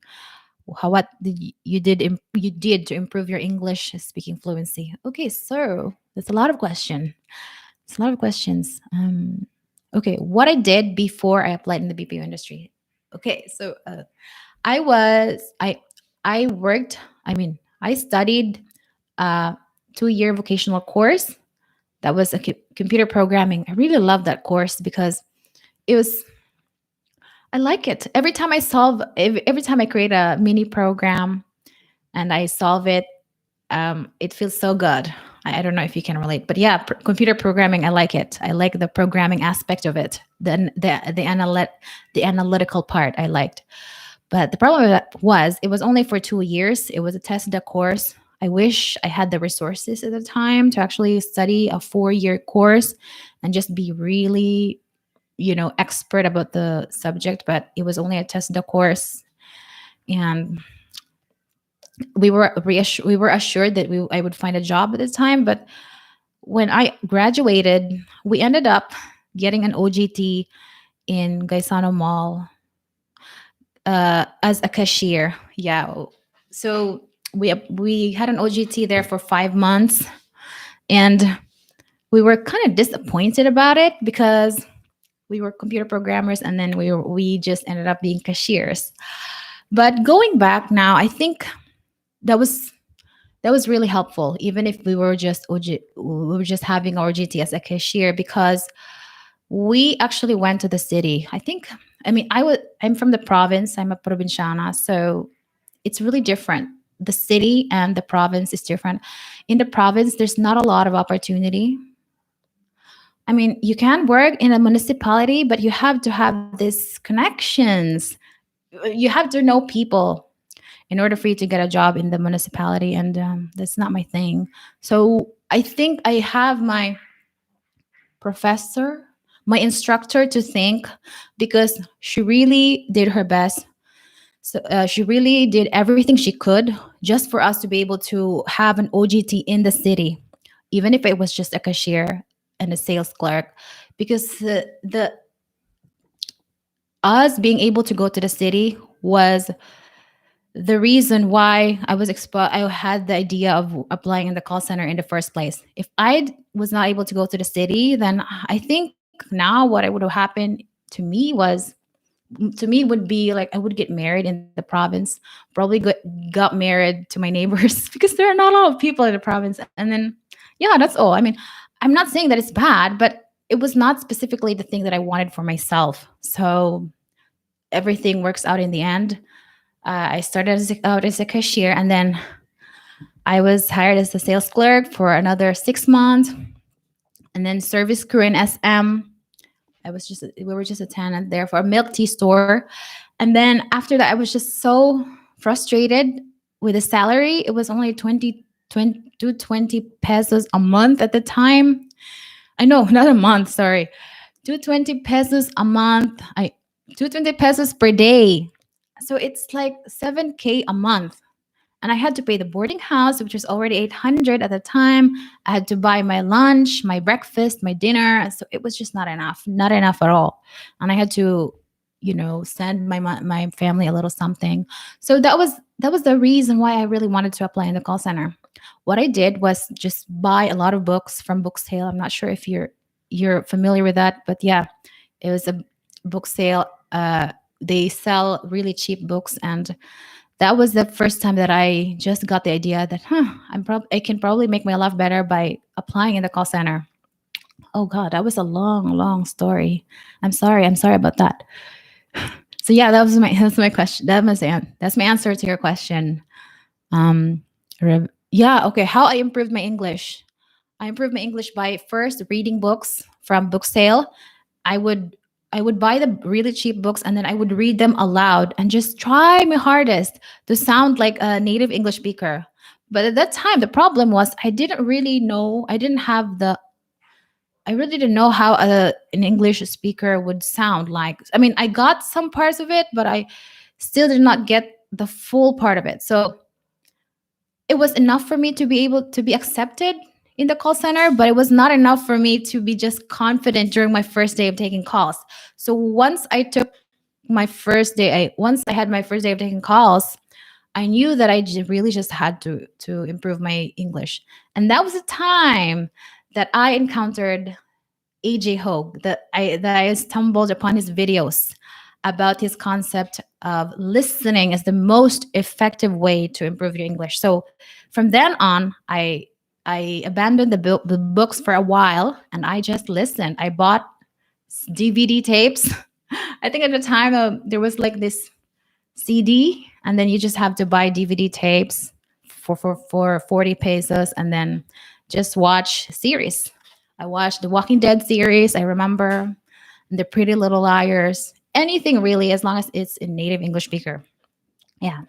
what did you did to improve your English speaking fluency? Okay, so that's a lot of question. It's a lot of questions. Okay, what I did before I applied in the BPO industry. Okay, so I was I worked. I mean, I studied a 2 year vocational course that was a computer programming. I really love that course because it was. I like it. Every time I solve, every time I create a mini program and I solve it, it feels so good. I don't know if you can relate, but yeah, computer programming, I like it. I like the programming aspect of it. The analytical part I liked. But the problem with that was it was only for 2 years. It was a TESDA course. I wish I had the resources at the time to actually study a 4 year course and just be really, expert about the subject. But it was only a TESDA course, and we were assured that I would find a job at the time. But when I graduated, we ended up getting an OGT in Gaisano Mall as a cashier. Yeah. So we had an OGT there for 5 months, and we were kind of disappointed about it because we were computer programmers, and then we just ended up being cashiers. But going back now, I think that was that was really helpful, even if we were just we were just having our OGT as a cashier, because we actually went to the city. I mean, I'm from the province. I'm a provinciana, so it's really different. The city and the province is different. In the province, there's not a lot of opportunity. I mean, you can work in a municipality, but you have to have these connections. You have to know people in order for you to get a job in the municipality, and that's not my thing. So I think I have professor, my instructor to thank, because she really did her best. So she really did everything she could just for us to be able to have an OGT in the city, even if it was just a cashier and a sales clerk, because the us being able to go to the city was the reason why I had the idea of applying in the call center in the first place. If I was not able to go to the city, then I think now what would have happened to me was to me would be like I would get married in the province, probably got married to my neighbors because there are not a lot of people in the province. And then, yeah, that's all. I mean, I'm not saying that it's bad, but it was not specifically the thing that I wanted for myself. So everything works out in the end. I started out as a cashier, and then I was hired as a sales clerk for another 6 months, and then service crew in SM. We were just a tenant there for a milk tea store. And then after that, I was just so frustrated with the salary. It was only 20 pesos a month at the time. I know, not a month, sorry. 220 pesos a month. 220 pesos per day. So it's like 7K a month. And I had to pay the boarding house, which was already 800 at the time. I had to buy my lunch, my breakfast, my dinner. So it was just not enough at all. And I had to, send my family a little something. So that was the reason why I really wanted to apply in the call center. What I did was just buy a lot of books from book sale. I'm not sure if you're familiar with that, but yeah, it was a book sale. They sell really cheap books, and that was the first time that I just got the idea that I can probably make my life better by applying in the call center. Oh God, that was a long, long story. I'm sorry. I'm sorry about that. So yeah, that's my question. That's my answer to your question. Um, yeah, okay. How I improved my English. I improved my English by first reading books from book sale. I would I would buy the really cheap books and then I would read them aloud and just try my hardest to sound like a native English speaker. But at that time, the problem was I didn't really know. I really didn't know how an English speaker would sound like. I mean, I got some parts of it, but I still did not get the full part of it. So it was enough for me to be able to be accepted in the call center, but it was not enough for me to be just confident during my first day of taking calls. So once I had my first day of taking calls, I knew that really just had to improve my English. And that was the time that I encountered AJ Hogue, that I stumbled upon his videos about his concept of listening as the most effective way to improve your English. So from then on, I abandoned the books for a while and I just listened. I bought DVD tapes. I think at the time there was like this CD, and then you just have to buy DVD tapes for 40 pesos, and then just watch series. I watched the Walking Dead series, I remember, and the Pretty Little Liars. Anything really, as long as it's in native English speaker. Yeah.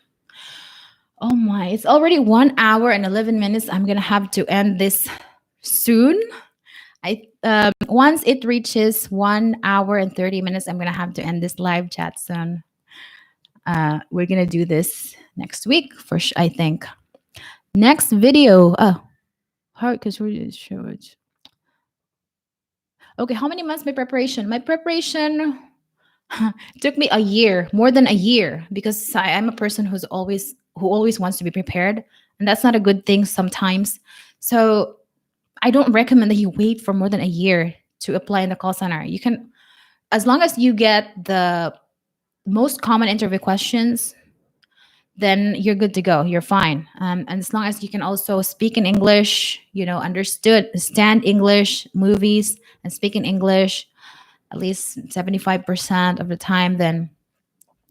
Oh my, it's already 1 hour and 11 minutes. I'm gonna have to end this soon. I Once it reaches 1 hour and 30 minutes, I'm gonna have to end this live chat soon. We're gonna do this next week I think. Next video. Oh, hard because we're short. Okay, how many months my preparation? My preparation took me a year, more than a year, because I'm a person who always wants to be prepared, and that's not a good thing sometimes. So I don't recommend that you wait for more than a year to apply in the call center. You can, as long as you get the most common interview questions, then you're good to go. You're fine. And as long as you can also speak in English, understand English movies and speak in English at least 75% of the time, then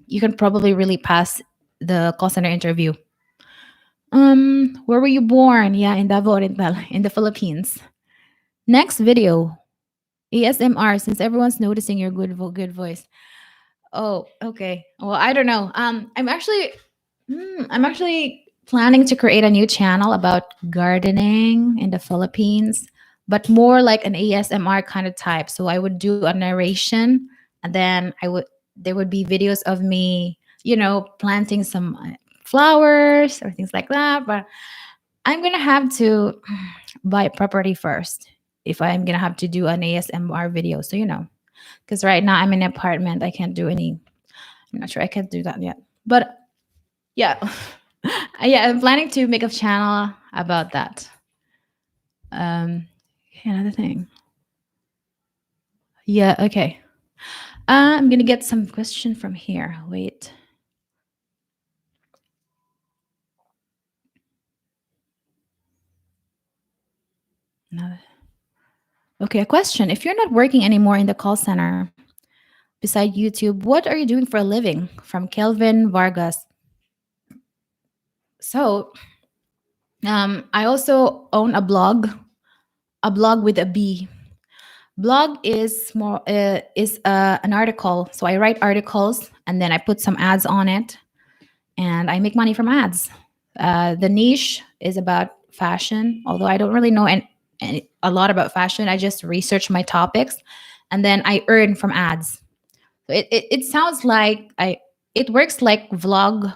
you can probably really pass the call center interview. Where were you born? Yeah, in Davao Oriental, in the Philippines. Next video, ASMR. Since everyone's noticing your good voice. Oh, okay. Well, I don't know. I'm actually planning to create a new channel about gardening in the Philippines, but more like an ASMR kind of type. So I would do a narration, and then there would be videos of me, planting some flowers or things like that. But I'm gonna have to buy a property first if I'm gonna have to do an ASMR video. So because right now I'm in an apartment, I can't do any. I'm not sure I can do that yet. But yeah, yeah, I'm planning to make a channel about that. Okay, another thing. Yeah, okay. I'm gonna get some question from here. Wait. Another. Okay, a question. If you're not working anymore in the call center, beside YouTube, what are you doing for a living? From Kelvin Vargas. So, I also own a blog with a B. Blog is an article. So I write articles and then I put some ads on it, and I make money from ads. The niche is about fashion, although I don't really know a lot about fashion. I just research my topics, and then I earn from ads. So it sounds like it works like vlog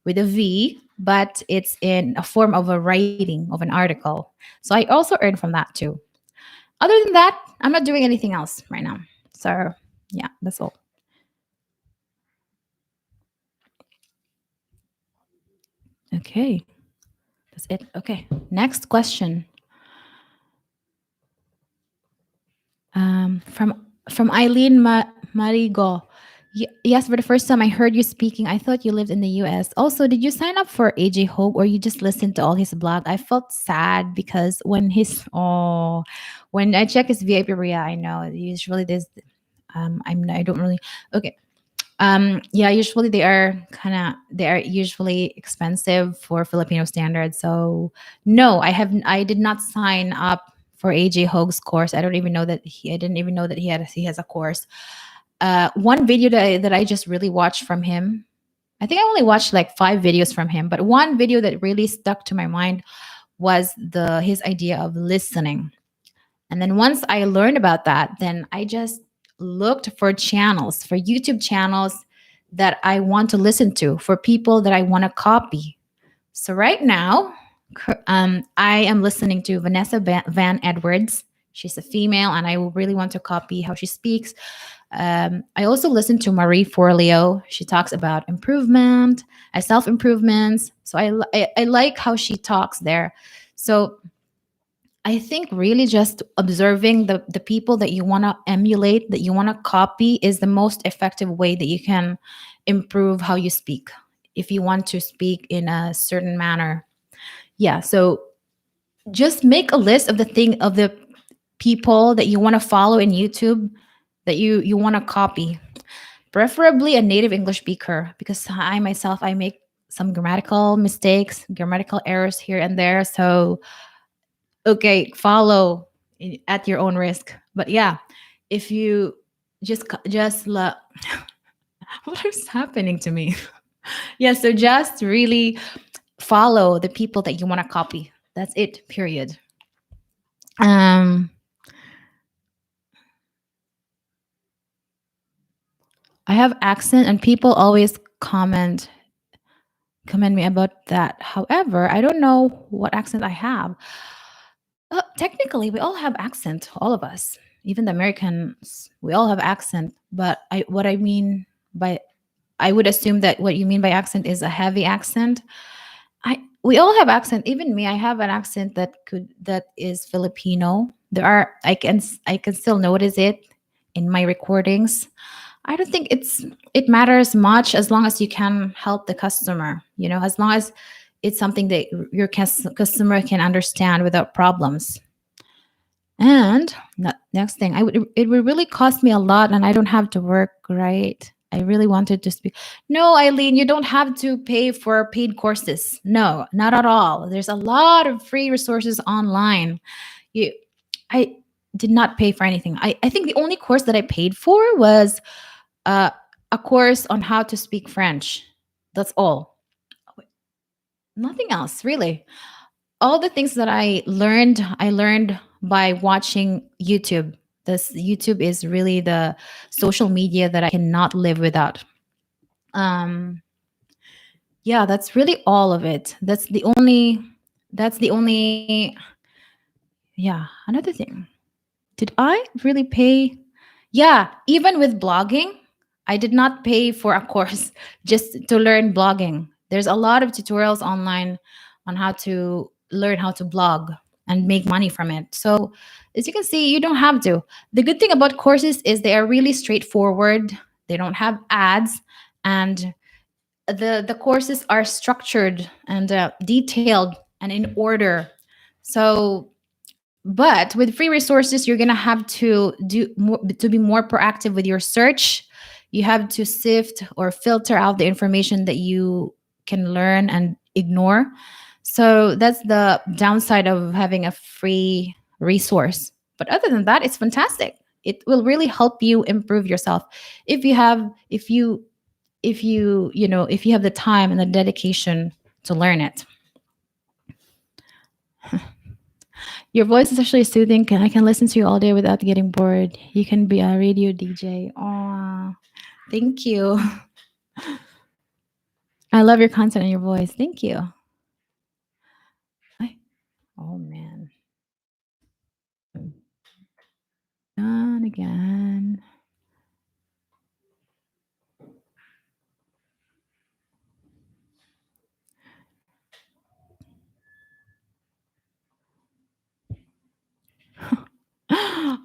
with a V, but it's in a form of a writing of an article. So I also earn from that too. Other than that, I'm not doing anything else right now. So yeah, that's all. Okay, that's it. Okay, next question. From Eileen Marigo. Yes, for the first time I heard you speaking, I thought you lived in the US. Also, did you sign up for AJ Hope or you just listened to all his blog? I felt sad because when I check his VIP area, I know usually there's I don't really. Okay. Yeah, usually they are usually expensive for Filipino standards. So no, I did not sign up for AJ Hoag's course. I didn't even know that he has a course. One video that I just really watched from him. I think I only watched like 5 videos from him, but one video that really stuck to my mind was the his idea of listening. And then once I learned about that, then I just looked for channels, for YouTube channels that I want to listen to, for people that I want to copy. So right now, I am listening to Vanessa Van Edwards. She's a female, and I really want to copy how she speaks. I also listen to Marie Forleo. She talks about improvement, self improvements. So I like how she talks there. So I think really just observing the people that you want to emulate, that you want to copy, is the most effective way that you can improve how you speak. If you want to speak in a certain manner, yeah. So just make a list of the people that you want to follow in YouTube, that you want to copy, preferably a native English speaker, because I myself I make some grammatical mistakes, grammatical errors here and there. So okay, follow at your own risk. But yeah, if you what is happening to me? Yeah, so just really follow the people that you want to copy. That's it. Period. Um, I have accent, and people always comment me about that. However, I don't know what accent I have. Technically, we all have accent, all of us, even the Americans. We all have accent. But what I mean by I would assume that what you mean by accent is a heavy accent. I We all have accent. Even me, I have an accent that is Filipino. There are I can still notice it in my recordings. I don't think it matters much as long as you can help the customer. As long as it's something that your customer can understand without problems. And next thing, it would really cost me a lot, and I don't have to work, right? I really wanted to speak. No, Eileen, you don't have to pay for paid courses. No, not at all. There's a lot of free resources online. You, I did not pay for anything. I think the only course that I paid for was uh, a course on how to speak French. That's all. Nothing else, really. All the things that I learned by watching YouTube. This YouTube is really the social media that I cannot live without. Um, yeah, that's really all of it. That's the only yeah, another thing. Did I really pay? Yeah, even with blogging, I did not pay for a course just to learn blogging. There's a lot of tutorials online on how to learn how to blog and make money from it. So, as you can see, you don't have to. The good thing about courses is they are really straightforward. They don't have ads, and the courses are structured and detailed and in order. So but with free resources, you're gonna have to be more proactive with your search. You have to sift or filter out the information that you can learn and ignore. So that's the downside of having a free resource. But other than that, it's fantastic. It will really help you improve yourself if you have if you have the time and the dedication to learn it. Your voice is actually soothing. I can listen to you all day without getting bored. You can be a radio DJ. Oh, thank you. I love your content and your voice. Thank you. Oh man. Done again.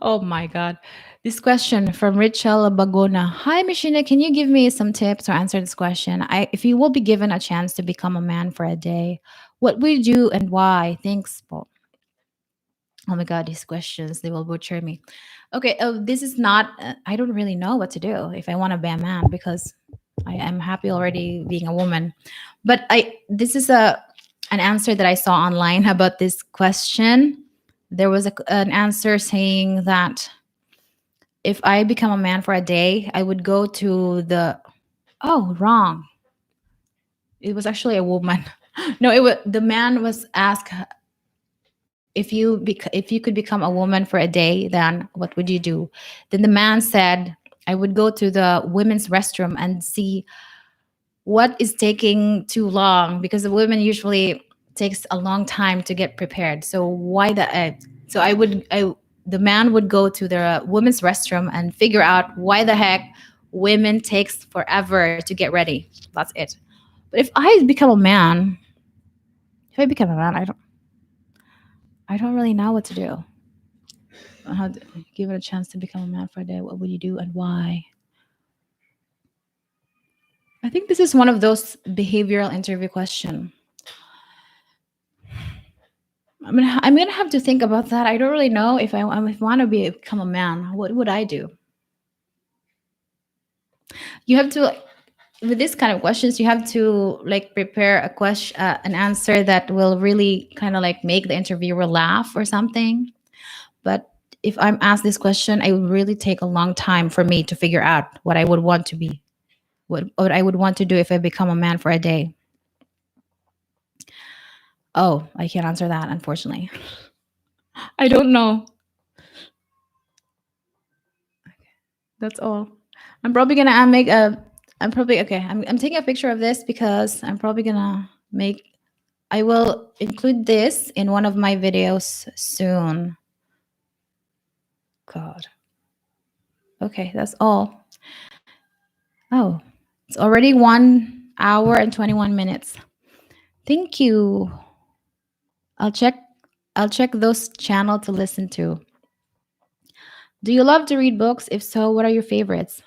Oh my God. This question from Richel Bagona. Hi, Machina. Can you give me some tips to answer this question? If you will be given a chance to become a man for a day, what would you do and why? Thanks, Paul. Oh my God, these questions, they will butcher me. Okay, oh, this is not, I don't really know what to do if I want to be a man because I am happy already being a woman. But this is an answer that I saw online about this question. There was an answer saying that if I become a man for a day, I would go to the, oh, wrong. It was actually a woman. No, it was the man was asked if you could become a woman for a day, then what would you do? Then the man said, I would go to the women's restroom and see what is taking too long because the women usually takes a long time to get prepared. So why the so I the man would go to the women's restroom and figure out why the heck women takes forever to get ready. That's it. But if I become a man, if I become a man, I don't really know what to do. How to, given a chance to become a man for a day, what would you do and why? I think this is one of those behavioral interview question. I'm gonna have to think about that. I don't really know if I want to become a man. What would I do? You have to with this kind of questions. You have to like prepare a question, an answer that will really kind of like make the interviewer laugh or something. But if I'm asked this question, it would really take a long time for me to figure out what I would want to be, what I would want to do if I become a man for a day. Oh, I can't answer that, unfortunately. I don't know. That's all. I'm probably gonna make a. I'm probably okay. I'm taking a picture of this because I'm probably gonna make. I will include this in one of my videos soon. God. Okay, that's all. Oh, it's already 1 hour and 21 minutes. Thank you. I'll check. I'll check those channel to listen to. Do you love to read books? If so, what are your favorites?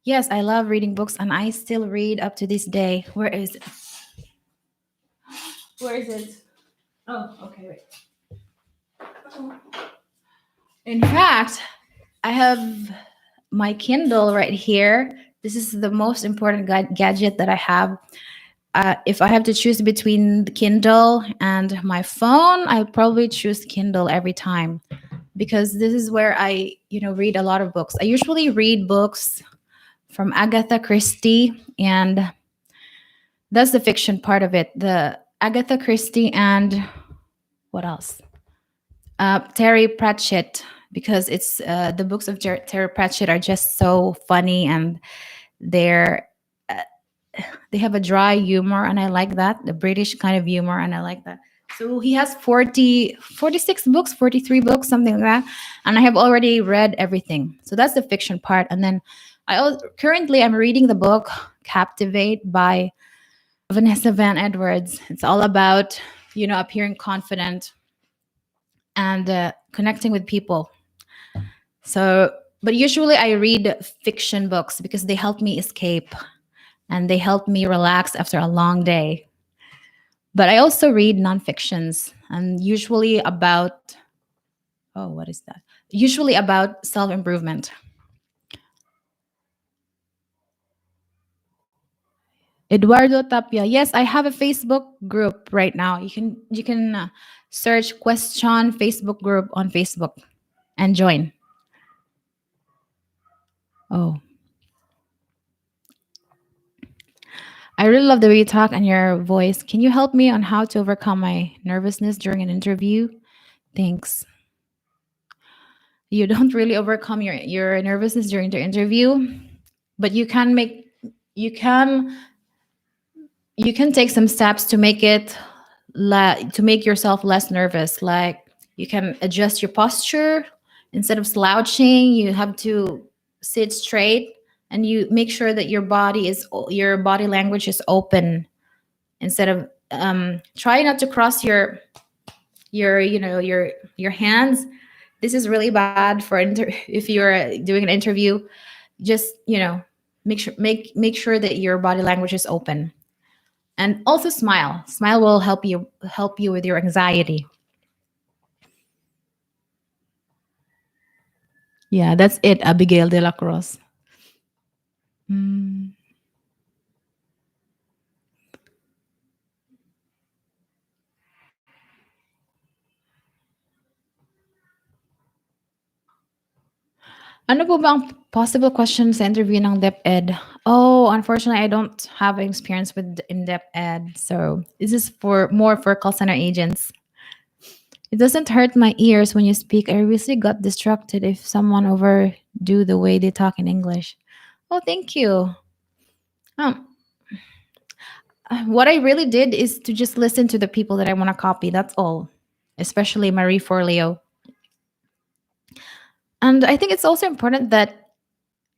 Yes, I love reading books, and I still read up to this day. Where is it? Where is it? Oh, okay, wait. In fact, I have my Kindle right here. This is the most important gadget that I have. If I have to choose between the Kindle and my phone, I probably choose Kindle every time because this is where I, read a lot of books. I usually read books from Agatha Christie, and that's the fiction part of it. The Agatha Christie and what else? Terry Pratchett, because it's the books of Terry Pratchett are just so funny and they're uh, they have a dry humor, and I like that, the British kind of humor, and I like that. So he has 46 books, 43 books, something like that, and I have already read everything. So that's the fiction part, and then currently I'm reading the book Captivate by Vanessa Van Edwards. It's all about appearing confident and connecting with people. So, but usually I read fiction books because they help me escape and they help me relax after a long day. But I also read nonfictions and usually about, oh, what is that? Usually about self improvement. Eduardo Tapia. Yes, I have a Facebook group right now. You can search Question Facebook group on Facebook and join. Oh, I really love the way you talk and your voice. Can you help me on how to overcome my nervousness during an interview? Thanks. You don't really overcome your nervousness during the interview, but you can you can take some steps to make to make yourself less nervous. Like you can adjust your posture. Instead of slouching, you have to sit straight, and you make sure that your body language is open. Instead of try not to cross your hands. This is really bad for if you're doing an interview. Just make sure that your body language is open, and also smile. Smile will help you with your anxiety. Yeah, that's it, Abigail de la Cruz. Mm. Ano po ba ang possible question sa interview ng DepEd? Oh, unfortunately, I don't have experience with in DepEd. So this is for more for call center agents. It doesn't hurt my ears when you speak. I really got distracted if someone overdo the way they talk in English. Oh, thank you. Um, what I really did is to just listen to the people that I want to copy. That's all. Especially Marie Forleo. And I think it's also important that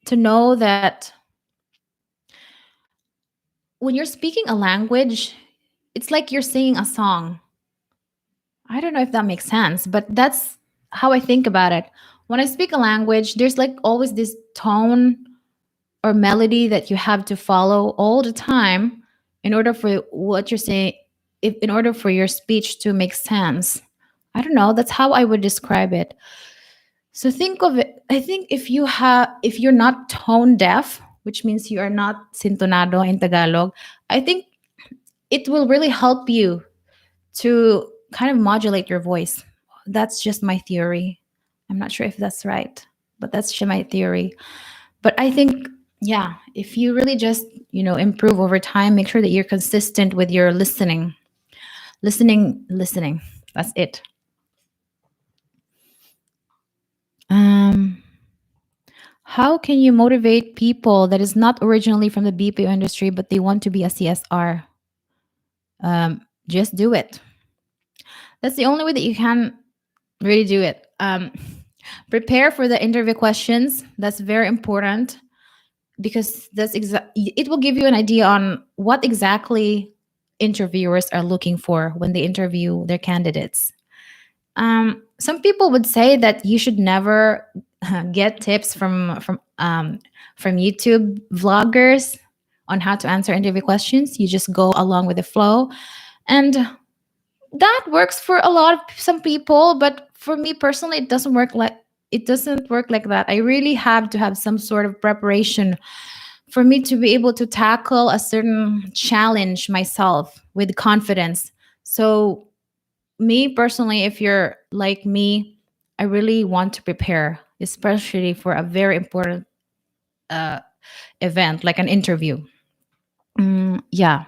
to know that when you're speaking a language, it's like you're singing a song. I don't know if that makes sense, but that's how I think about it. When I speak a language, there's like always this tone or melody that you have to follow all the time in order for what you're saying, if, in order for your speech to make sense. I don't know. That's how I would describe it. So think of it. I think if you're not tone deaf, which means you are not sintonado in Tagalog, I think it will really help you to kind of modulate your voice. That's just my theory. I'm not sure if that's right, but that's just my theory. But I think, yeah, if you really just, improve over time, make sure that you're consistent with your listening. Listening. That's it. Um, how can you motivate people that is not originally from the BPO industry, but they want to be a CSR? Just do it. That's the only way that you can really do it. Prepare for the interview questions. That's very important because it will give you an idea on what exactly interviewers are looking for when they interview their candidates. Some people would say that you should never get tips from YouTube vloggers on how to answer interview questions. You just go along with the flow, and that works for a lot of some people. But for me personally, it doesn't work like that. I really have to have some sort of preparation for me to be able to tackle a certain challenge myself with confidence. So me personally, if you're like me, I really want to prepare, especially for a very important uh, event like an interview. Yeah.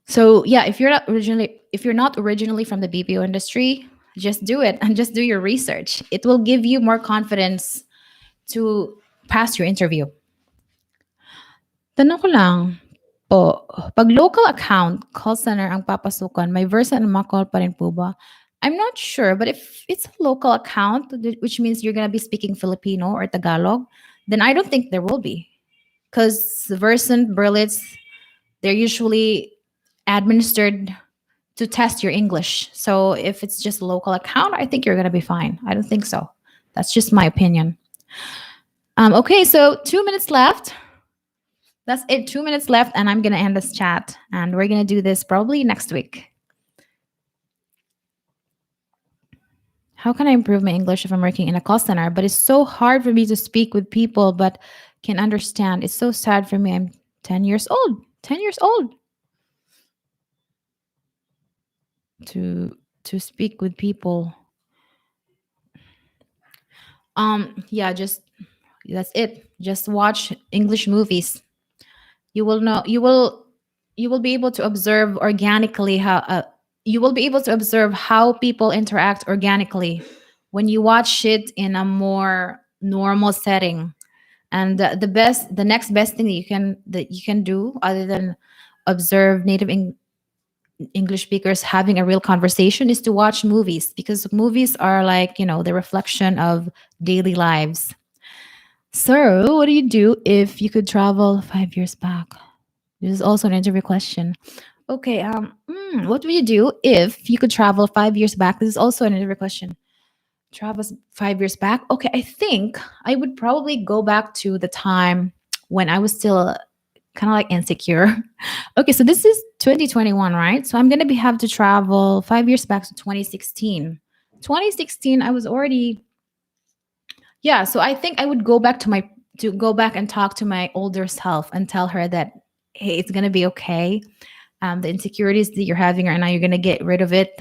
So yeah, if you're not originally from the BPO industry, just do it and just do your research. It will give you more confidence to pass your interview. Tanong ko lang po, 'pag local account, call center ang papasukan, may versa and call pa rin po ba? I'm not sure, but if it's a local account, which means you're gonna be speaking Filipino or Tagalog, then I don't think there will be. Because Versant, Berlitz, they're usually administered to test your English. So if it's just a local account, I think you're gonna be fine. I don't think so. That's just my opinion. Okay, so 2 minutes left. That's it. 2 minutes left, and I'm gonna end this chat. And we're gonna do this probably next week. How can I improve my English if I'm working in a call center? But it's so hard for me to speak with people but can understand. It's so sad for me. I'm 10 years old. 10 years old to speak with people. Yeah, just that's it. Just watch English movies. You will know you will be able to observe organically how you will be able to observe how people interact organically when you watch it in a more normal setting. And the next best thing that you can do other than observe native English speakers having a real conversation is to watch movies, because movies are like, the reflection of daily lives. So what do you do if you could travel 5 years back? This is also an interview question. Okay, what would you do if you could travel 5 years back? This is also an interview question. Travel 5 years back. Okay, I think I would probably go back to the time when I was still kind of like insecure. Okay, so this is 2021, right? So I'm gonna have to travel 5 years back to 2016. 2016, I was already, yeah. So I think I would go back to go back and talk to my older self and tell her that, hey, it's gonna be okay. The insecurities that you're having right now, you're gonna get rid of it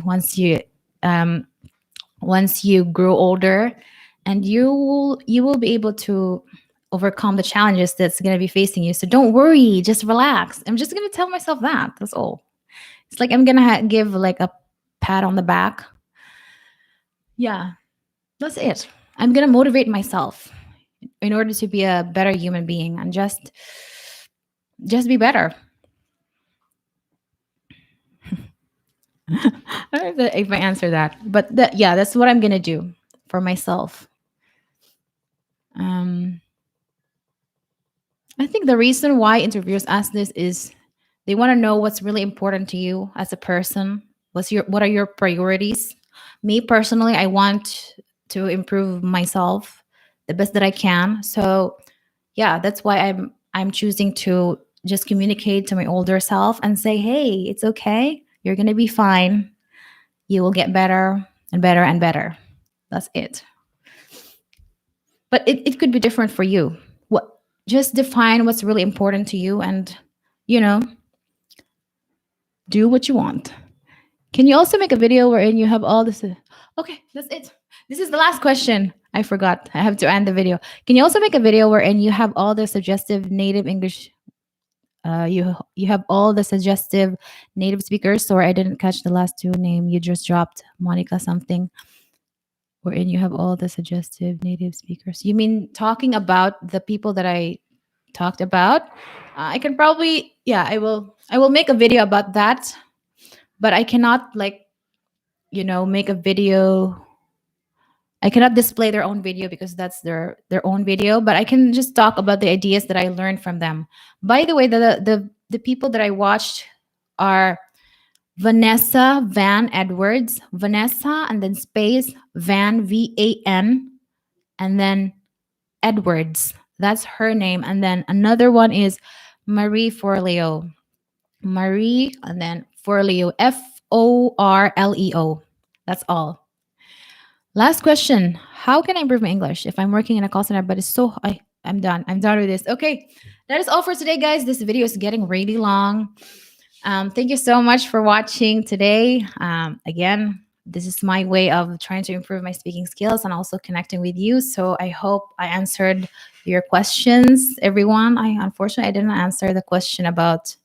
um, once you grow older, and you will be able to overcome the challenges that's gonna be facing you. So don't worry, just relax. I'm just gonna tell myself that. That's all. It's like I'm gonna give like a pat on the back. Yeah, that's it. I'm gonna motivate myself in order to be a better human being and just be better. I don't know if I answer that, but yeah, that's what I'm gonna do for myself. Um, I think the reason why interviewers ask this is they want to know what's really important to you as a person. What are your priorities? Me personally, I want to improve myself the best that I can. So yeah, that's why I'm choosing to just communicate to my older self and say, hey, it's okay. You're gonna be fine. You will get better and better and better. That's it. But it could be different for you. What Just define what's really important to you and you know, do what you want. Can you also make a video wherein you have all this? Okay, that's it. This is the last question. I forgot. I have to end the video. Can you also make a video wherein you have all the suggestive native English? You have all the suggestive native speakers. Sorry, I didn't catch the last two name you just dropped. Monica something. Wherein you have all the suggestive native speakers. You mean talking about the people that I talked about? I can probably, yeah, I will make a video about that, but I cannot like make a video. I cannot display their own video because that's their own video, but I can just talk about the ideas that I learned from them. By the way, the people that I watched are Vanessa Van Edwards, Vanessa and then space Van VAN and then Edwards. That's her name. And then another one is Marie Forleo. Marie and then Forleo, Forleo. That's all. Last question. How can I improve my English if I'm working in a call center? But it's so I'm done. I'm done with this. Okay. That is all for today, guys. This video is getting really long. Thank you so much for watching today. Again, this is my way of trying to improve my speaking skills and also connecting with you. So I hope I answered your questions, everyone. Unfortunately I didn't answer the question about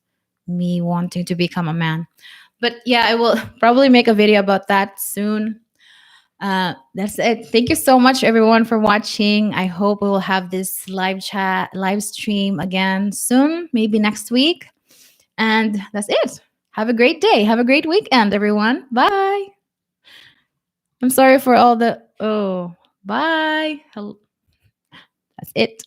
me wanting to become a man. But yeah, I will probably make a video about that soon. That's it. Thank you so much, everyone, for watching. I hope we will have this live stream again soon, maybe next week. And that's it. Have a great day. Have a great weekend, everyone. Bye. I'm sorry for all the. Oh, bye. That's it.